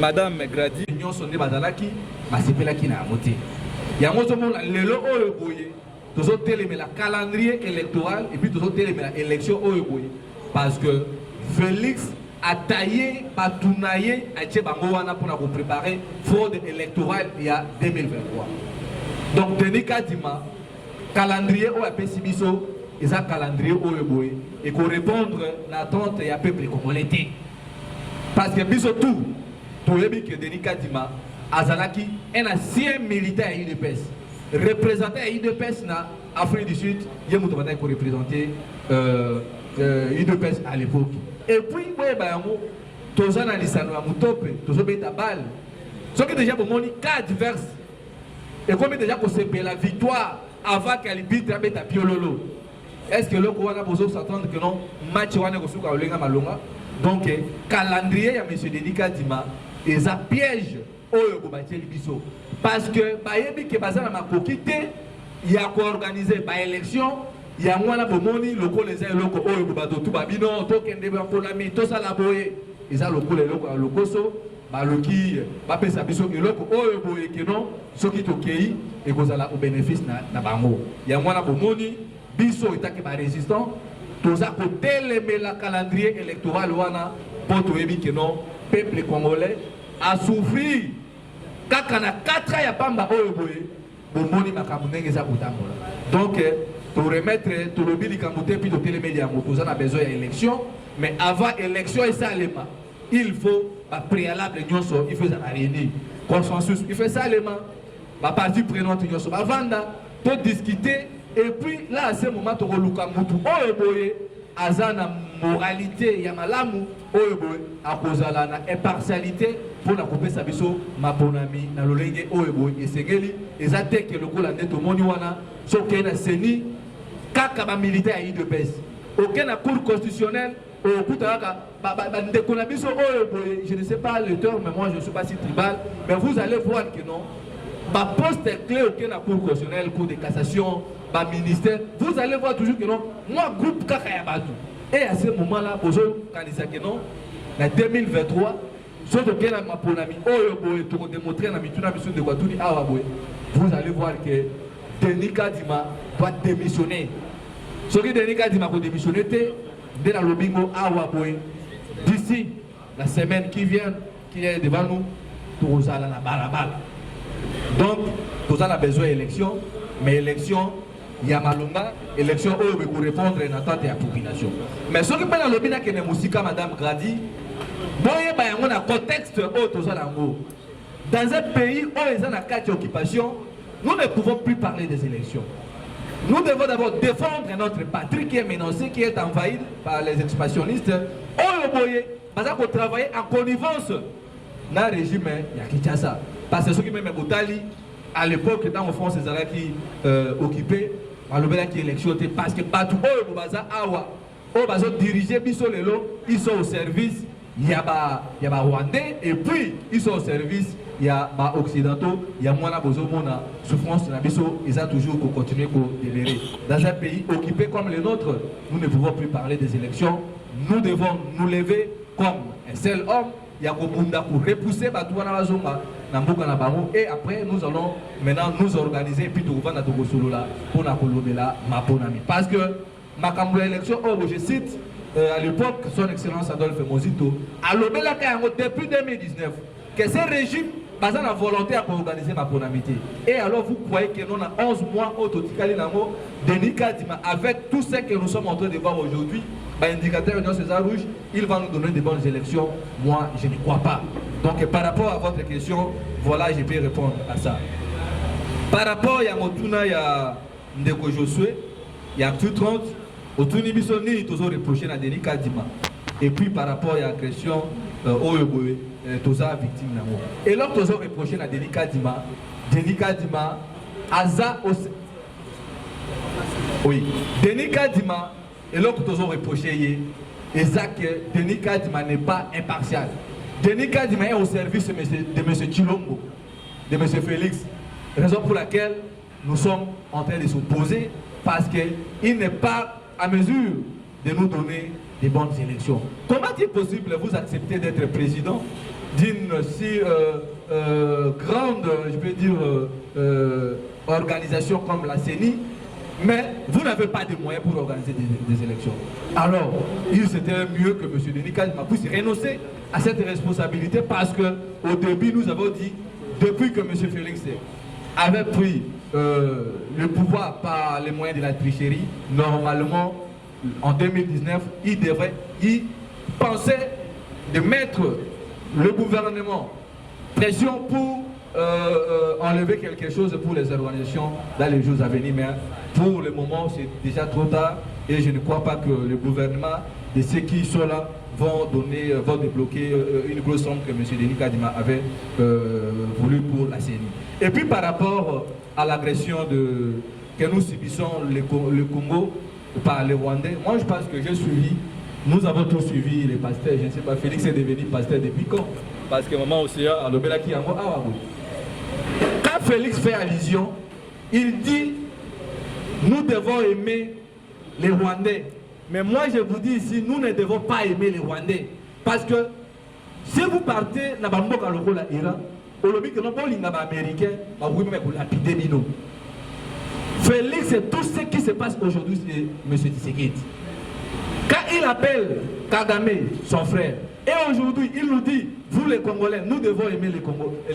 Madame Grady. L'union sonne bazalaki, basepelaki na moté. Yango somona lelo oyo boye. Tous autres la calendrier électoral et puis tous autres l'élection au Uruguay. Parce que Félix a taillé, a tournaillé, a été pour préparer fraude électorale il y a 2023. Donc Denis Kadima, calendrier au APCBISO, et ça calendrier au Uruguay. Et qu'on répondre à l'attente et à peuple congolais. Parce que biso tout le que Denis Kadima, Azalaki, un ancien militaire à UDPS. Représenté à UDPS na Afrique du Sud, il y a beaucoup de représenté UDPS à l'époque. Et puis, tous en alisano à Moutope, tous en balle. Ce qui est déjà pour moi, cas divers. Et comme déjà pour la victoire avant qu'elle bite à Piololo. Est-ce que le Kouana Bozo s'attend que non, match Wana Gosuka Olenga Malonga? Donc, calendrier à M. Denis Kadima, et ça piège au Biso. Parce que bayebi ke bazana makokité il y a organisé ba élection il y a mwana bomoni loko les loko oyo bato tout babino to kende ba polami to sala boye eza loko le loko lokoso baloki ba pesa biso ke loko oyo boye ke non soki to kei e kozala au bénéfice na bango il y a mwana bomoni biso etake ba résistant toza ko télémer la calendrier électoral wana poto yebi ke non peuple congolais a souffert. Kaka na 4 ans ya pamba oyo boye bomoni makambo ndenge za kotambola. Donc pour remettre tout le bili kamouté puis doter les médias. Nous avons besoin d'élection, mais avant élection et ça il faut préalable il faut ça réunir consensus. Il fait ça la partie prenante avant de discuter et puis là à ce moment tu reluka mutu oyoboye azana moralité ya malamu oyoboye akozala na impartialité pour la couper sa biso maponami na lolenge oyoboye esengeli ezate ke lokola ndeto moni wana soki na seni kaka ba militaire yi de base aucun cour constitutionnel au kutaka ndeko na biso oyoboye je ne sais pas le terme mais moi je ne suis pas si tribal mais vous allez voir que non ma poste est clé aucun cour constitutionnelle, cour de cassation, ma ministère, vous allez voir toujours que non, moi groupe Kakayabatu. Et à ce moment-là, quand que non, en 2023, surtout que ma ponami, pour démontrer la mission de Guatouni, vous allez voir que Denis Kadima doit démissionner. Ce que Denis Kadima doit démissionner, c'est dans le bingo d'ici la semaine qui vient, qui est devant nous, pour aller à la barabale. Donc, nous avons besoin d'élections, mais élection, il y a malonga, élection où il faut répondre à l'attente de la population. Mais ce qui est dans le bina que nous musique, Madame Grady, il y a un contexte où dans un pays où il y a 4 occupations, nous ne pouvons plus parler des élections. Nous devons d'abord défendre notre patrie qui est menacée, qui est envahie par les expansionnistes. Parce qu'on travaille en connivence dans le régime Yakitchasa. Parce que ceux qui même Boutali, à l'époque, dans la France, ils allaient qui occupaient, à l'obéla qui élection, parce que partout où ils diriger ils sont au service, il y a des Rwandais, et puis ils sont au service, il y a des Occidentaux, il y a moins de souffrance, ils ont toujours continué à délérer. Dans un pays occupé comme le nôtre, nous ne pouvons plus parler des élections, nous devons nous lever comme un seul homme. Il y a pour repousser et après nous allons maintenant nous organiser puis pour parce que ma élection je cite à l'époque son excellence Adolphe Mozito a depuis 2019 que ce régime pas la volonté à organiser ma ponamité. Et alors vous croyez que nous avons 11 mois Denis Kadima avec tout ce que nous sommes en train de voir aujourd'hui, indicateur Union César Rouge, il va nous donner de bonnes élections. Moi, je ne crois pas. Donc par rapport à votre question, voilà, je peux répondre à ça. Par rapport à Motuna, il y a Ndeko Josué, il y a tout 30, autour de Bissoni, il toujours reproché à Denis Kadima. Et puis par rapport à l'agression, Oyoboé, Toza victime d'amour. Et là, toujours reproché à Denis Kadima, Aza aussi. Oui, Denis Kadima, et là, toujours reproché, et ça que Denis Kadima n'est pas impartial. Denis Kadima est au service de M. Chilombo, de M. Félix. Raison pour laquelle nous sommes en train de s'opposer, parce qu'il n'est pas à mesure de nous donner des bonnes élections. Comment est-il possible vous accepter d'être président d'une si grande, je peux dire, organisation comme la CENI, mais vous n'avez pas de moyens pour organiser des élections? Alors, il serait mieux que M. Denis Kadima puisse renoncer à cette responsabilité, parce qu'au début, nous avons dit, depuis que M. Félix avait pris le pouvoir par les moyens de la tricherie, normalement, en 2019, il pensait de mettre le gouvernement pression pour enlever quelque chose pour les organisations dans les jours à venir. Mais pour le moment, c'est déjà trop tard et je ne crois pas que le gouvernement de ceux qui sont là vont débloquer une grosse somme que M. Denis Kadima avait voulu pour la CENI. Et puis par rapport à l'agression que nous subissons le Congo par les Rwandais, moi je pense que j'ai suivi, nous avons tous suivi les pasteurs, je ne sais pas, Félix est devenu pasteur depuis quand? Parce que maman aussi a l'obéla qui a quand Félix fait allusion, il dit nous devons aimer les Rwandais. Mais moi je vous dis ici, nous ne devons pas aimer les Rwandais. Parce que si vous partez dans le Iran, américain, Félix, c'est tout ce qui se passe aujourd'hui, c'est M. Tshisekedi. Quand il appelle Kagame, son frère, et aujourd'hui il nous dit, vous les Congolais, nous devons aimer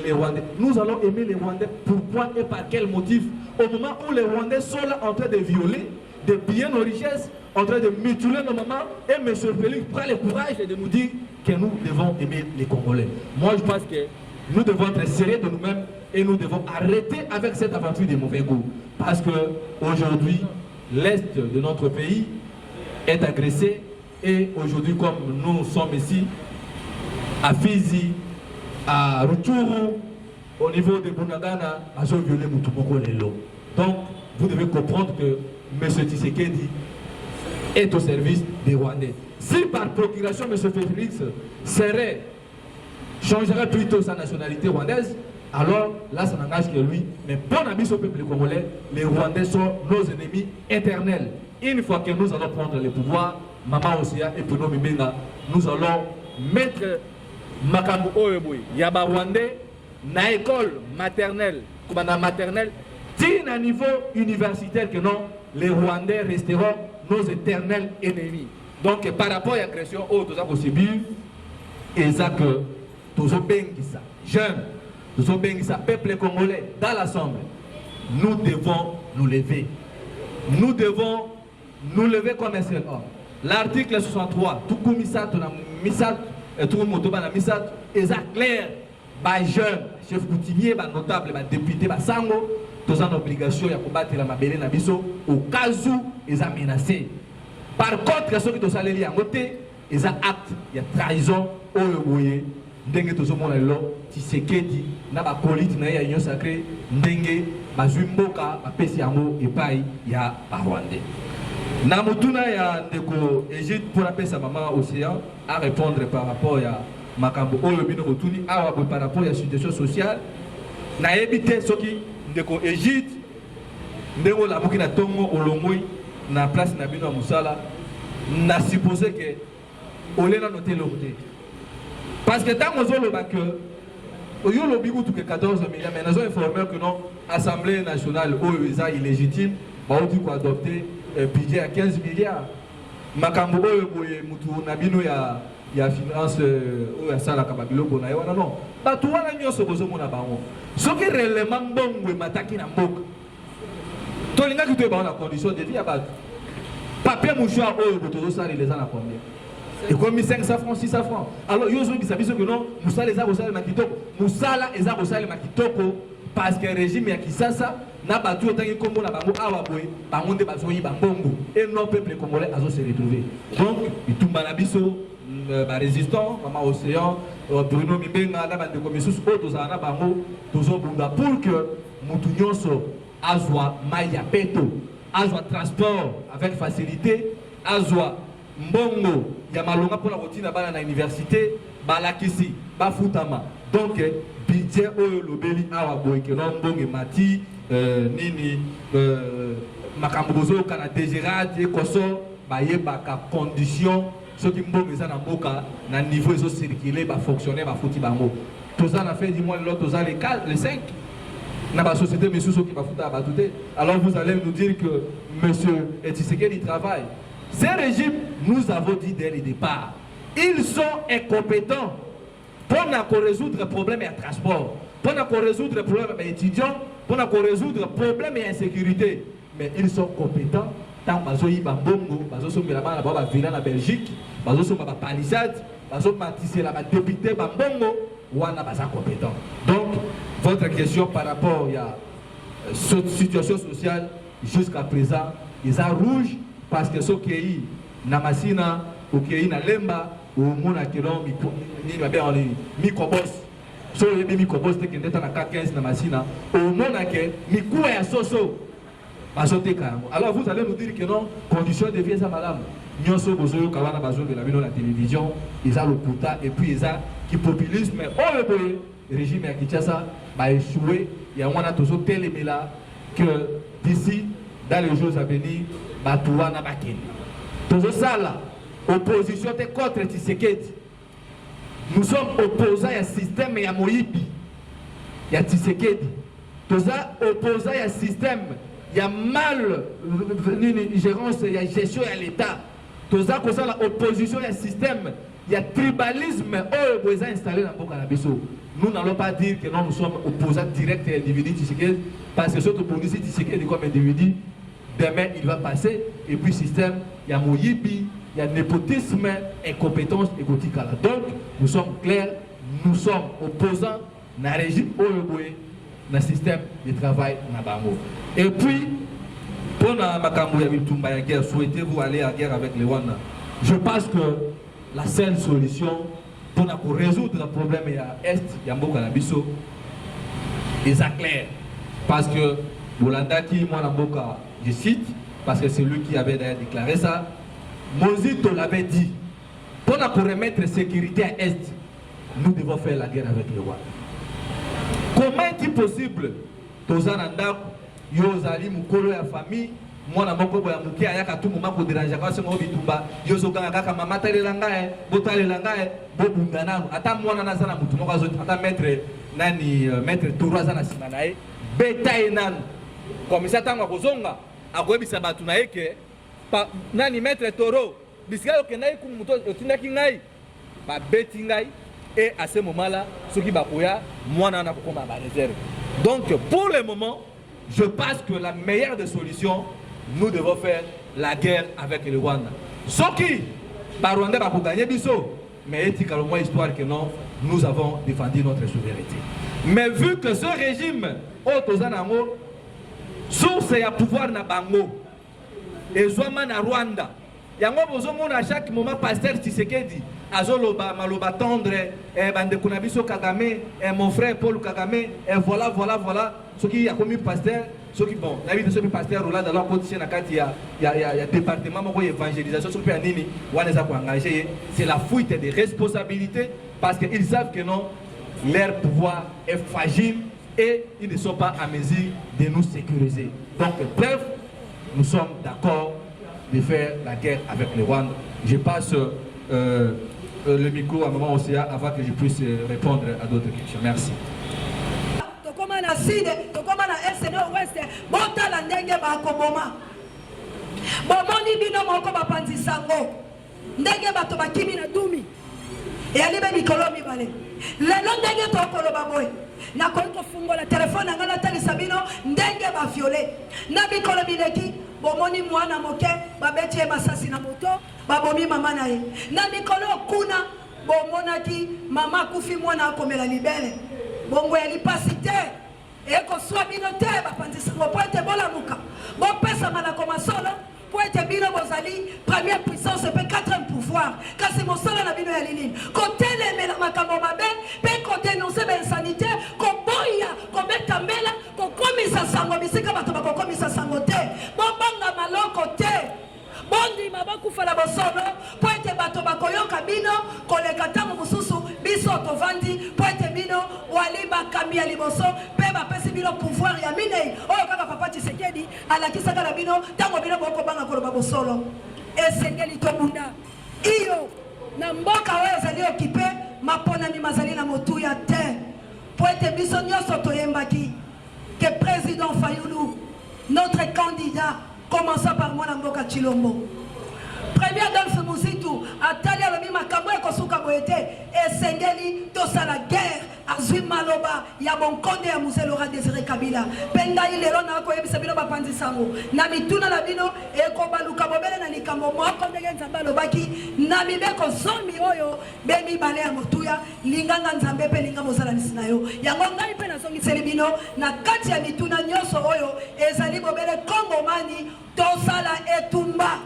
les Rwandais. Nous allons aimer les Rwandais. Pourquoi et par quel motif? Au moment où les Rwandais sont là en train de violer de piller nos richesses, en train de mutiler nos mamans, et M. Félix prend le courage de nous dire que nous devons aimer les Congolais. Moi, je pense que nous devons être sérieux de nous-mêmes et nous devons arrêter avec cette aventure de mauvais goût. Parce qu'aujourd'hui, l'Est de notre pays est agressé, et aujourd'hui, comme nous sommes ici, à Fizi, à Rutshuru, au niveau de Bunagana, à violé Mutumoko Lelo. Donc, vous devez comprendre que M. Tshisekedi est au service des Rwandais. Si par procuration M. Félix changerait plutôt sa nationalité rwandaise, alors là ça n'engage que lui. Mais pour l'habit au peuple congolais, les Rwandais sont nos ennemis éternels. Une fois que nous allons prendre le pouvoir, Maman Osea et Bruno Mibenga, nous allons mettre Makambu Oyeboui, Yaba Rwandais, na école maternelle, comme na maternelle, à niveau universitaire que non, les Rwandais resteront nos éternels ennemis. Donc par rapport à l'agression, nous avons subi, et ça que nous avons ça, jeunes, nous avons ça, peuple congolais, dans l'Assemblée, nous devons nous lever. Nous devons nous lever comme un seul homme. L'article 63, tout comme ça, tout le monde a mis ça, et ça clair, les jeunes, chefs coutumiers, les notables, les députés, les sango, tous ont l'obligation de combattre la mabélé na biso au cas où ils sont menacés. Par contre, ceux qui sont allés à côté, ils ont acte, il y a trahison, au yoboye, ndenge tous ont lo, Tshisekedi, na ba colite na ya union sacrée, ndenge bazumboka, ba pesi yango epai ya ba Rwandais. Na mutuna ya ndeko Égypte pour la paix sa maman Océan à répondre par rapport à makambo oyo bino mutuni awa par rapport à la situation sociale. Na éviter ce qui ndeko Égypte ndeko la bukina tongo olongoi na place na bino musala na supposé que olena noter le côté parce que tant que le bac oyo lo bigu tout que 14 milliards mais nous avons informé que non assemblée nationale oyo est illégitime ba outi ko adopter budget à 15 milliards makambo oyo boye mutu na bino ya finance oyo asala ka babiloko na yo non bato wana nyonso bozomona bango soki réellement mbongo mataki na mboka tolinga ki toyeba na condition de vie ya bato papier mouchoir oyo botozosala les ana combien et comme 500 francs 600 francs alors yo zobisa biso que non musala eza kosala makitoko musala eza kosala makitoko parce que régime ya Kisasa na bato otangi kombo na bango awa boye bango nde bazoyi bambongo et non peuple congolais azo se retrouver donc itumba na biso ba résistant Maman Océan Bruno Mibenga na bande komisus o tozala na bango tozobunda pour que mutu nyonso azwa maya peto azwa transport avec facilité azwa mbongo ya malonga pour la routine bana na université balakisi bafutama donc budget oyo lobeli awa boye que non mbongo mati nini makambo bozo kana dégérade koso bayebaka condition ceux qui mbongo eza na mboka na niveau ezo circuler ba fonctionner ba futi bango toza na fin du mois l'autre toza les 4 les 5 na ba société monsieur ceux qui ba futa ba touté alors vous allez nous dire que monsieur Tshisekedi travaille. Ces régimes, nous avons dit dès le départ, ils sont incompétents pour résoudre le problème de transport, pour résoudre le problème des étudiants, pour résoudre le problème de l'insécurité. Mais ils sont compétents tant qu'ils ont bongo, ils ont villa en Belgique, ils ont palissade, ils ont matissé la député bongo, ou ils sont compétents. Donc, votre question par rapport à cette situation sociale, jusqu'à présent, ils sont rouges. Parce que ce qui est na masina ou qui est na lemba ou mona kelon ni ba bien en microbos so yebi microbos te kendeta na 15 na masina au mona ke mikuwa ya soso basote kango. Alors vous allez nous dire que non condition de vie ça madame nyonso bozoyo kawana bazo de la bino la télévision ils a le puta et puis ils a qui populisme oh le boy régime ya Kinshasa ba échoué il y a wana tozo telemela que d'ici dans les jours à venir Batoua na bakeni. Tozo sala opposition te contre Tshisekedi. Nous sommes opposants à système ya Moïbi. Ya Tshisekedi. Toza opposants à système ya mal gérance ya gestion ya l'état. Toza ko sala opposition ya système ya tribalisme oyo boza installé na mboka na biso. Nous n'allons pas dire que nous sommes opposants directs à l'individu Tshisekedi parce que surtout pour nous Tshisekedi comme individu demain il va passer, et puis système, il y a Moyibi, il y a népotisme, incompétence et gotikala. Donc, nous sommes clairs, nous sommes opposants à régime Oyoboé, dans le système de travail Nabango. Et puis, pour la guerre, souhaitez-vous aller à guerre avec les Rwandais? Je pense que la seule solution pour résoudre le problème à l'Est, Yamboka Nabiso, est clair. Parce que Bolanda qui, moi, Namboka, je cite, parce que c'est lui qui avait d'ailleurs déclaré ça, Mozito l'avait dit, pour remettre la sécurité à l'Est, nous devons faire la guerre avec les Rwandais. Comment est-il possible Tozananda, Yozali, Mukolo, la famille, moi, je suis un peu de temps pour déranger. Je suis un peu de temps pour déranger. Maman, tu es là, tu es là, tu es là. Attends, moi, je suis un peu de temps. Attends, maître Toura Zana Simanae. Betaï nan. Comme ça, tu as un peu de temps. Après, tu as un peu de temps. Nani maître Toro. Bisika que naï comme muto otinaki ngai. Ba beti ngai. Et à ce moment-là, ce qui va pouya, moi, je suis un réserve. Donc, pour le moment, je pense que la meilleure des solutions, nous devons faire la guerre avec le Rwanda. Ce qui, par Rwanda, va gagner biso, mais éthiquement, histoire que non, nous avons défendu notre souveraineté. Mais vu que ce régime, Otozanango, source et à pouvoir na Bango, et Zouama na Rwanda, yango bozomona à chaque moment pasteur Tshisekedi, azoloba maloba tendre, bande kunabiso Kagame, mon frère Paul Kagame, et voilà, ce qui a commis pasteur. Ceux qui bon, la vie de ce pasteur Roland dans leur côté, il y a département d'évangélisation, c'est la fuite des responsabilités parce qu'ils savent que non, leur pouvoir est fragile et ils ne sont pas à mesure de nous sécuriser. Donc, bref, nous sommes d'accord de faire la guerre avec les Rwandais. Je passe le micro à Maman Océa avant que je puisse répondre à d'autres questions. Merci. Tokoma na sud, tokoma na est et ouest, botala ndenge bakoboma. Bomoni bino moko bapanzi sango. Ndenge bato bakimi na dumi. Et alibe mikolo mibale. Lelo ndenge tokolo baboy. Na konto fungola telefone ngana tali sabino ndenge ba violé. Na mikolo bileki bomoni mwana moke babeti masasi na moto babomi mama na ye. Na mikolo kuna bomonaki mama kufi mwana akomela libele. Bongo ya lipasite eko swa bino te bapandisa ngo po ete bolamuka bo pesa malako masolo po ete bino bozali première puissance pe quatrième pouvoir kasi mosala na bino ya linini kotelemela makambo mabe pe ko dénoncer ben sanité ko boya ko beta mbela ko komisa sango bisika bato bakokomisa sango te bo banga maloko te bondi mabakufa la bosono po ete bato bakoyoka bino koleka tango mususu biso tovandi po ete bino waliba kamia liboso pe bapesi bino pouvoir ya minei oyo kaka papa Tshisekedi alakisaka na bino tango bino bokobanga koloba bosolo esengeli tobunda iyo na mboka oyo ezali okipe maponani mazali na motuya te po ete biso nyonso toyembaki que président Fayulu, notre candidat, commençant par moi Mboka Chilombo. Premier Adolphe Muzitu, atali alobi makambo ekosuka boyete esengeli tosa la guerre azwi maloba ya bonkonde ya Mzee Laurent Désiré Kabila. Penga ilelo na ko yebisa bino bapanzi sango. Na mituna na bino ekobaluka bobele na likambo moko ndenge nzamba lobaki na mibeko zomi oyo bemi bale ya motuya linganga nzambe pe linga mozala nisina yo. Yango ngai pe nazongiseli bino na kati ya mituna nyonso oyo ezali bobele Kongomani tosala etumba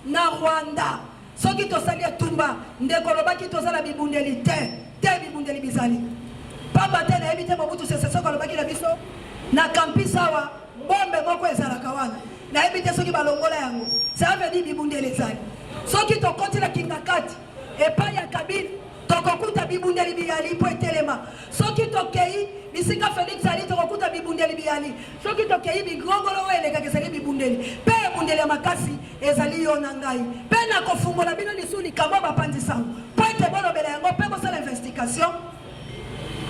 na Rwanda. Soki tosali etumba ndeko lobaki tosala bibundeli te bibundeli bizali. Papa te na ebite Mobutu Sese Seko lobaki na biso na kampisa wa bombe moko ezalaka wana. Na ebite soki balongola yango. Ça veut dire bibundeli ezali. Soki tokoti la kingakati epai ya Kabila tokokuta bibundeli biyali po etelema. Soki tokei bisika Félix ali tokokuta bibundeli biyali. Soki tokei bigongolo eleka kesali bibundeli. Pe bundeli ya makasi ezali yo na ngai. Pe na kofungola bino lisuli kamo bapanzi sango. Po ete bolobela yango pe bosala investigation.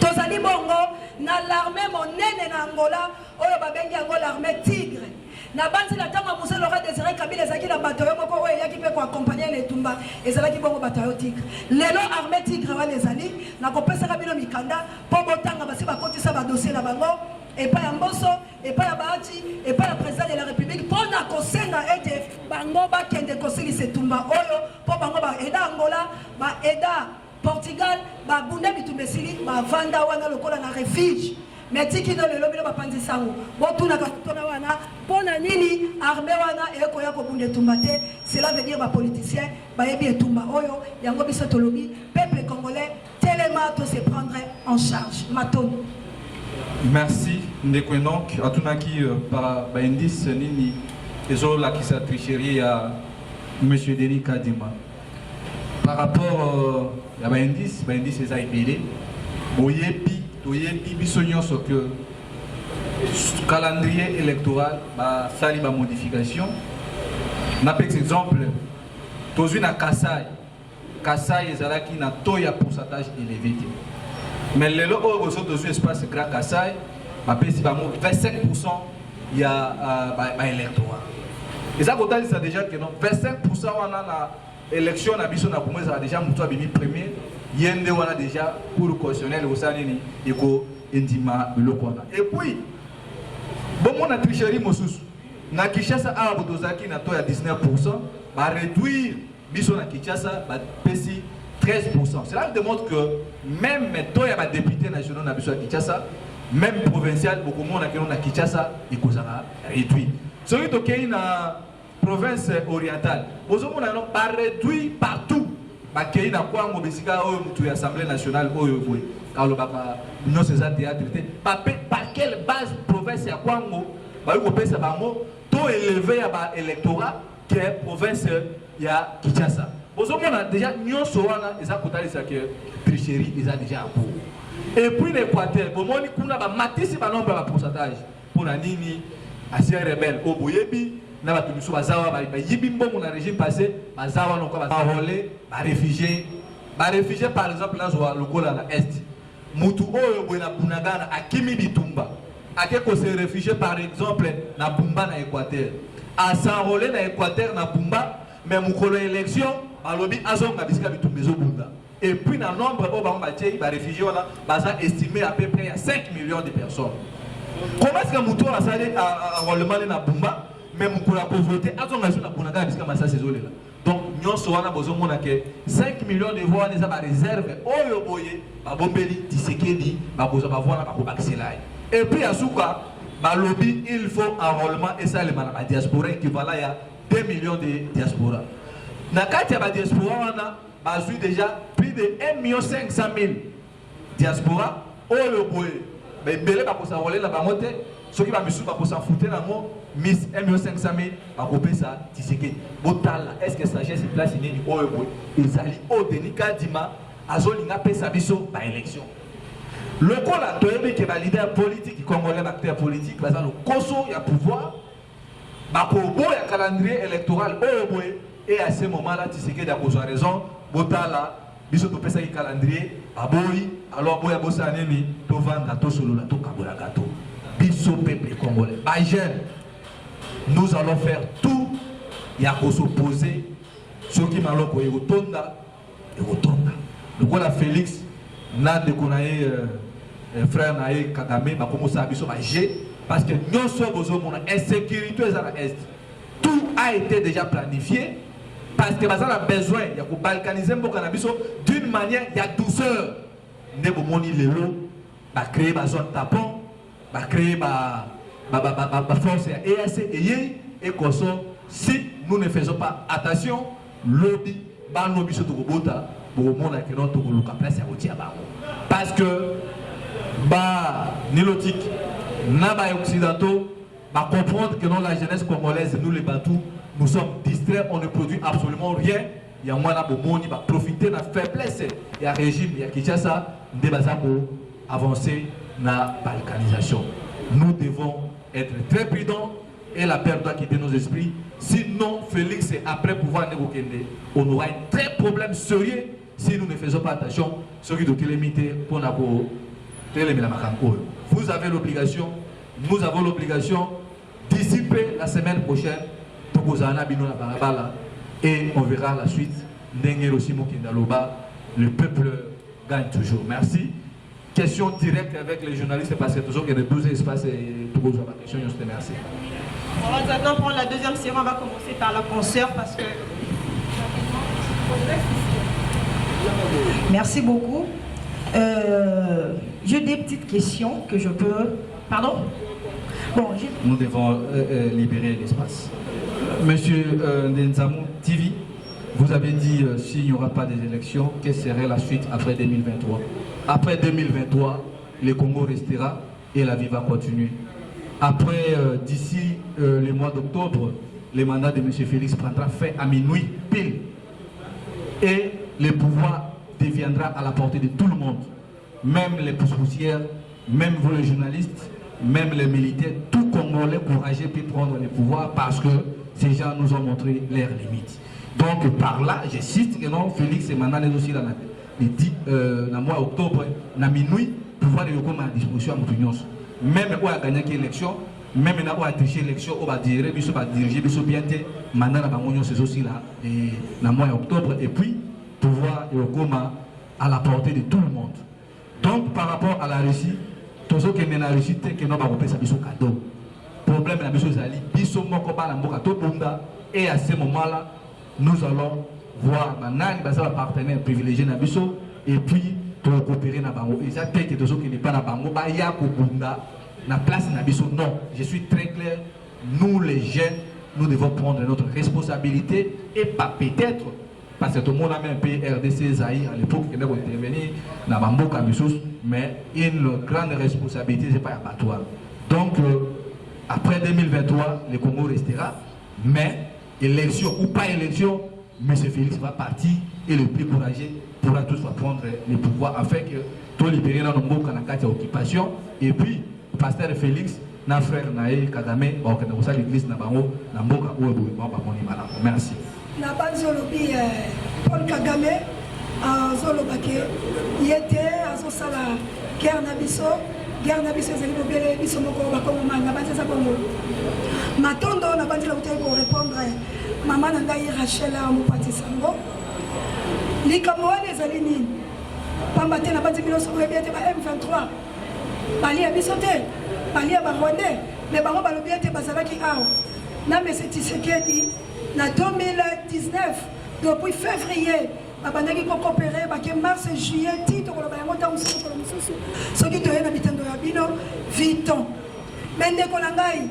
Tozali bongo na l'armée monene na Angola oyo babengi yango l'armée Tigre. Na banzi la tango Mzee Laurent Désiré Kabila ezaki na bato yo moko oyo yaki pe ko accompagner les tumba ezalaki bongo bato yo Tigre. Lelo armée Tigre wana ezali na kopesa ka bino mikanda po botanga basi bakotisa ba dossier na bango epai ya Mboso epai ya Bahati epai ya président de la République pour na conseil bango bakende kosilisa etumba oyo mpo bango baeda Angola baeda Portugal babunda bitumba esili bavanda wana lokola na refuge mais tikino lelo bino bapanzisa yango botunaka kutona wana mpona nini armée wana ekoya kobunda etumba te. Cela veut dire bapoliticien bayebi etumba oyo yango biso tolobi peuple congolais telema to se prendre en charge matoni. Merci ndeko donc atunaki par baindis nini ezola ki sa tricherie à monsieur Denis Kadima par rapport à baindis eza ebele boyebi toyebi biso nyonso que calendrier électoral basali ba modification na par exemple tozwi na Kasai ezalaki na taux ya pourcentage élevé mais lelo oyo bozozwi espace grand Kasai bapesi bango 25% ya baélectorat eza kotalisa déjà que non 25% wana na élection na biso na Congo ezala déjà moto abimi premier yende wana déjà pour constitutionnel osala nini eko endima biloko wana et puis bon na tricherie mosusu na Kinshasa awa botozalaki na taux ya 19% baréduire biso na Kinshasa bapesi 13%. Cela démontre que même taux ya badéputé nationaux na biso ya Kinshasa même provincial beaucoup monde na Kinshasa ekozala réduit soki tokei na province orientale bozomona no ba réduit partout bakei na kwango bisika oyo mutu ya assemblée nationale oyo boy kalobaka non ces théâtre par quelle base province ya kwango ba ko pesa bango taux élevé ya ba électorat que province ya Kinshasa bozomona déjà nyonso wana eza kotalisa que tricherie eza déjà en cours et puis l'Équateur bomoni kuna ba matisi ba nombre ba pourcentage pour na nini asia rebelle o boyebi na batu biso bazawa ba yibi mbongo na régime passé bazawa noko bazarolé ba réfugiés par exemple là zo lokola na est mutu oyo boye na bunagana akimi bitumba akeko se réfugié par exemple na Bumba na Équateur a s'enrôler na Équateur na Bumba mais mukolo élection balobi azonga bisika bitumba ezobunda et puis dans nombre au bas les réfugiés là estimé à peu près à 5 millions de personnes. Comment est-ce que Moutou a salé enrôlement na Bumba même pour la pauvreté a son na Bunagana bisika massa ces là. Donc nous sommes besoin mona que 5 millions de voix les a réserve oyo boye ba bombeli Tshisekedi ba boza ba voix na ba kobaxelai. Et puis à souka ba lobby il faut enrôlement et ça le la diaspora équivalent à 2 millions de diaspora. Na kati ya ba diaspora wana bazui déjà plus de 1,500,000 diaspora oyo boye bebele bakosaroler la bangote soki ba misu bakosanfouter nango 1,500,000 bakopesa Tshisekedi botala est-ce que sagesse place nini oyo boye ezali o Denis Kadima azolinga pesa biso ba élection lokola toyebi ke ba leader politique congolais ba acteur politique baza le koso ya pouvoir bakobo ya calendrier électoral oyo boye et à ce moment-là Tshisekedi a besoin raison botala biso to pesa ki calendrier aboyi alors boya bosa neni to vanda to solola to kabola gato biso peuple congolais ba jeune nous allons faire tout ya ko s'opposer ce qui maloko e otonda le quoi la Félix na de konaye frère nae Kagame ba komo sa biso ba G parce que nous sommes besoin mon insécurité à l'est tout a été déjà planifié parce que baza a besoin ya ko balkaniser mboka na biso d'une manière ya douceur ndebo moni lelo ba créer ba zone tapon ba créer ba force ya EAC et koso si nous ne faisons pas attention lobby ba no biso to kobota bo mona ke non to koluka place ya kotia bango parce que ba nilotique na ba occidentaux ba comprendre que non la jeunesse congolaise nous les Bantous nous sommes distraits, on ne produit absolument rien. Il y a moins de va profiter de la faiblesse. Il y a un régime, il y a Kinshasa, pour avancer dans la balkanisation. Nous devons être très prudents et la peur doit quitter nos esprits. Sinon, Félix, après pouvoir négocier, on aura un très problème sérieux si nous ne faisons pas attention. Ce qui doit limiter pour la vous avez l'obligation, nous avons l'obligation d'ici la semaine prochaine. Et on verra la suite. Le peuple gagne toujours. Merci. Question directe avec les journalistes parce que toujours il y a 12 espaces et tout le monde a question. Merci. On va maintenant prendre la deuxième série. On va commencer par la consoeur parce que... Merci beaucoup. J'ai des petites questions que je peux... Pardon? Bon, nous devons libérer l'espace. Monsieur Ndenzamou TV, vous avez dit s'il n'y aura pas des élections, quelle serait la suite après 2023? Après 2023, le Congo restera et la vie va continuer. Après, d'ici le mois d'octobre, le mandat de M. Félix prendra fin à minuit pile. Et le pouvoir deviendra à la portée de tout le monde. Même les poussières, même vous les journalistes, même les militaires, tout Congolais courageux peut prendre le pouvoir parce que ces gens nous ont montré leurs limites. Donc par là, je cite que non, Félix et Mandan est aussi dans le mois d'octobre, dans minuit, pouvoir de à disposition à Moutounios. Même où a gagné l'élection, même où a triché l'élection, où va diriger, bien, Mandan c'est aussi là, dans le mois d'octobre, et puis pouvoir de à la portée de tout le monde. Donc par rapport à la Russie, tout ce qui est dans la Russie, c'est que nous avons fait un cadeau. Le problème est que et à ce moment-là, nous allons voir les partenaires privilégiés et puis pour coopérer dans Bango. Et ça fait que tout ce qui n'est pas dans Bango, il y a la place dans non, je suis très clair. Nous les jeunes, nous devons prendre notre responsabilité et pas peut-être. Parce que tout le monde a même un peu RDC Zaïre à l'époque qui est intervenu dans Bambo Kamissous, mais une grande responsabilité, ce n'est pas abattoir. Donc, après 2023, le Congo restera, mais élection ou pas élection, M. Félix va partir et le plus courageux pourra tous prendre le pouvoir afin que tout libérer dans le monde dans la occupation. Et puis, le pasteur Félix, notre frère Naé Kadame, on a l'église dans le monde. Merci. Na banzolobi Paul Kagame azolobake yete azosala guerre na biso ezali bobele biso moko bakongomani na banzeza bongo matondo na banzela kutaki ko répondre mama na ngai Rachel Mopati Sango likambo wana ezali nini pamba te na banzi biloso boyebi ete ba M23 bali ya biso te bali ya barwandais mais bango balobi ete bazalaki awa na mese Tshisekedi en 2019, depuis février, abandaki ko coopérer bake mars juillet tito ko ba yango tamu so ko mususu so ki toyena bitando ya bino viton mende ko ngai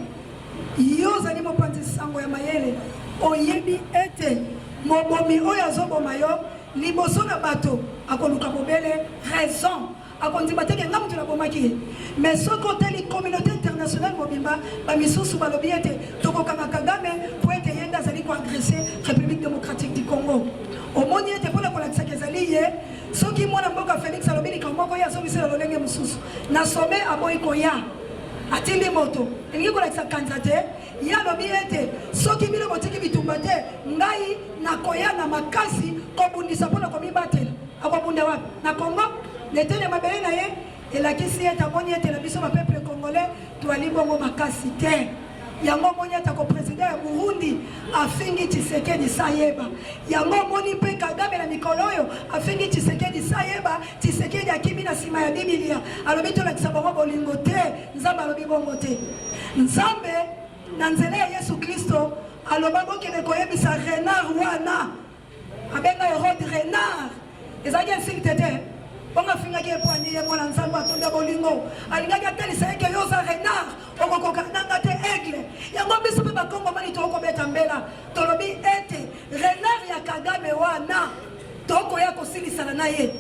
yo zali mopanzi sango ya mayele oyebi ete mobomi oyo azoboma yo liboso na bato akoluka bobele raison akondi bateke nga mutu na bomaki mais ce côté la communauté internationale mobimba ba misusu balobi ete tokokanga Kagame pour ete yenda zali ko agresser République démocratique du Congo omoni ete pona kolakisa kezali ye soki mwana mboka Félix alobi likamoko ya somisela lolenge mususu na sommet aboyi koya atili moto elingi kolakisa kanza te ya alobi ete soki bino botiki bitumba te ngai nakoya na makasi kobundisa pona komibatela akobunda wapi na Congo netele mabele na ye elakisi ete amoni ete na biso peuple congolais toali bongo makasi te yango moni ete ko président ya Burundi afingi Tshisekedi sayeba yango moni pe Kagame na mikolo oyo afingi Tshisekedi sayeba Tshisekedi akimi na sima ya Biblia alobi to lakisa bongo bolingo te nzambe alobi bongo te nzambe na nzela ya Yesu Kristo aloba bokende koyebisa renard wana abenga Herode renard ezaki nsili tete bonga finga ke poani ye mwana nzambe atonda bolingo alingaki atalisa eke yoza renard okokoka nanga te aigle yango biso pe bakongo mani tokobeta mbela tolobi ete renard ya Kagame wana tokoya kosilisana na ye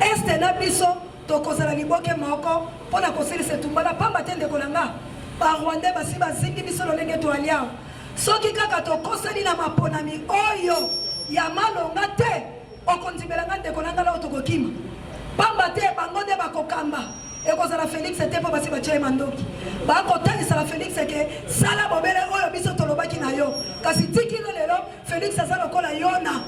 este na biso tokozala liboke moko mpona kosilisa etumbala pamba te ndeko na nga barwandais basi bazingi biso lolenge toali awa soki kaka tokosani na maponami oyo ya malonga te okondibelanga ndeko na nga lao tokokima pamba te bango nde bakokamba ekozala Félix te mpo basi batie mandoki bakotalisa la Félix ke sala bobele oyo biso tolobaki na yo kasi tikilo lelo Félix aza lokola Yona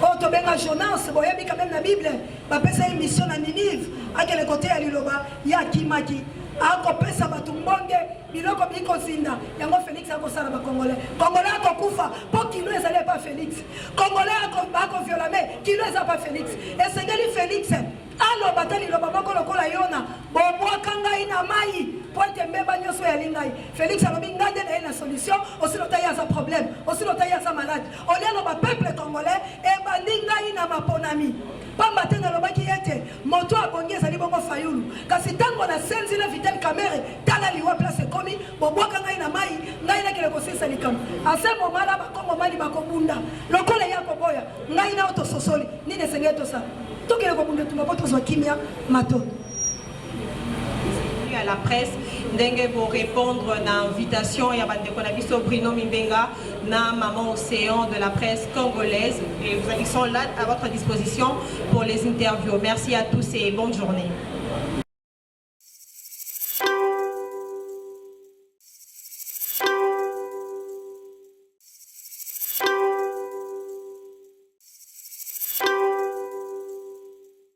oyo tobenga Jonas boyebi quand même na Bible bapesa ye mission na Ninive akele kote ya liloba ya akimaki akopesa bato mbonge biloko bikozinda yango Félix akosala bakongolais congolais akokufa mpo kilo ezali epa Félix congolais akoviolame kilo eza pa Félix esengeli Félix alo batali lo bamoko lokola yona bobwaka ngai na mai po ete mbeba nyonso ya lingai Félix alobi ngai nde na ye na solution aussi lota ye aza problème aussi lota ye aza malade olia aloba peuple congolais ebandi ngai na maponami pamba te nalobaki ete moto abongi ezali bongo fayulu kasi ntango na senzi na Vital Kamerhe tala liwa place ekomi bobwaka ngai na mai ngai nakele kosilisa likambo ase momala bakongomani bakobunda lokola ya koboya ngai na oto sosoli nini esengeli tosala tokele kobunda tuma po tozwa kimia mato à la presse ndenge pour répondre na invitation ya bandeko na biso Bruno Mimbenga na maman Océan de la presse congolaise et ils sont là à votre disposition pour les interviews. Merci à tous et bonne journée.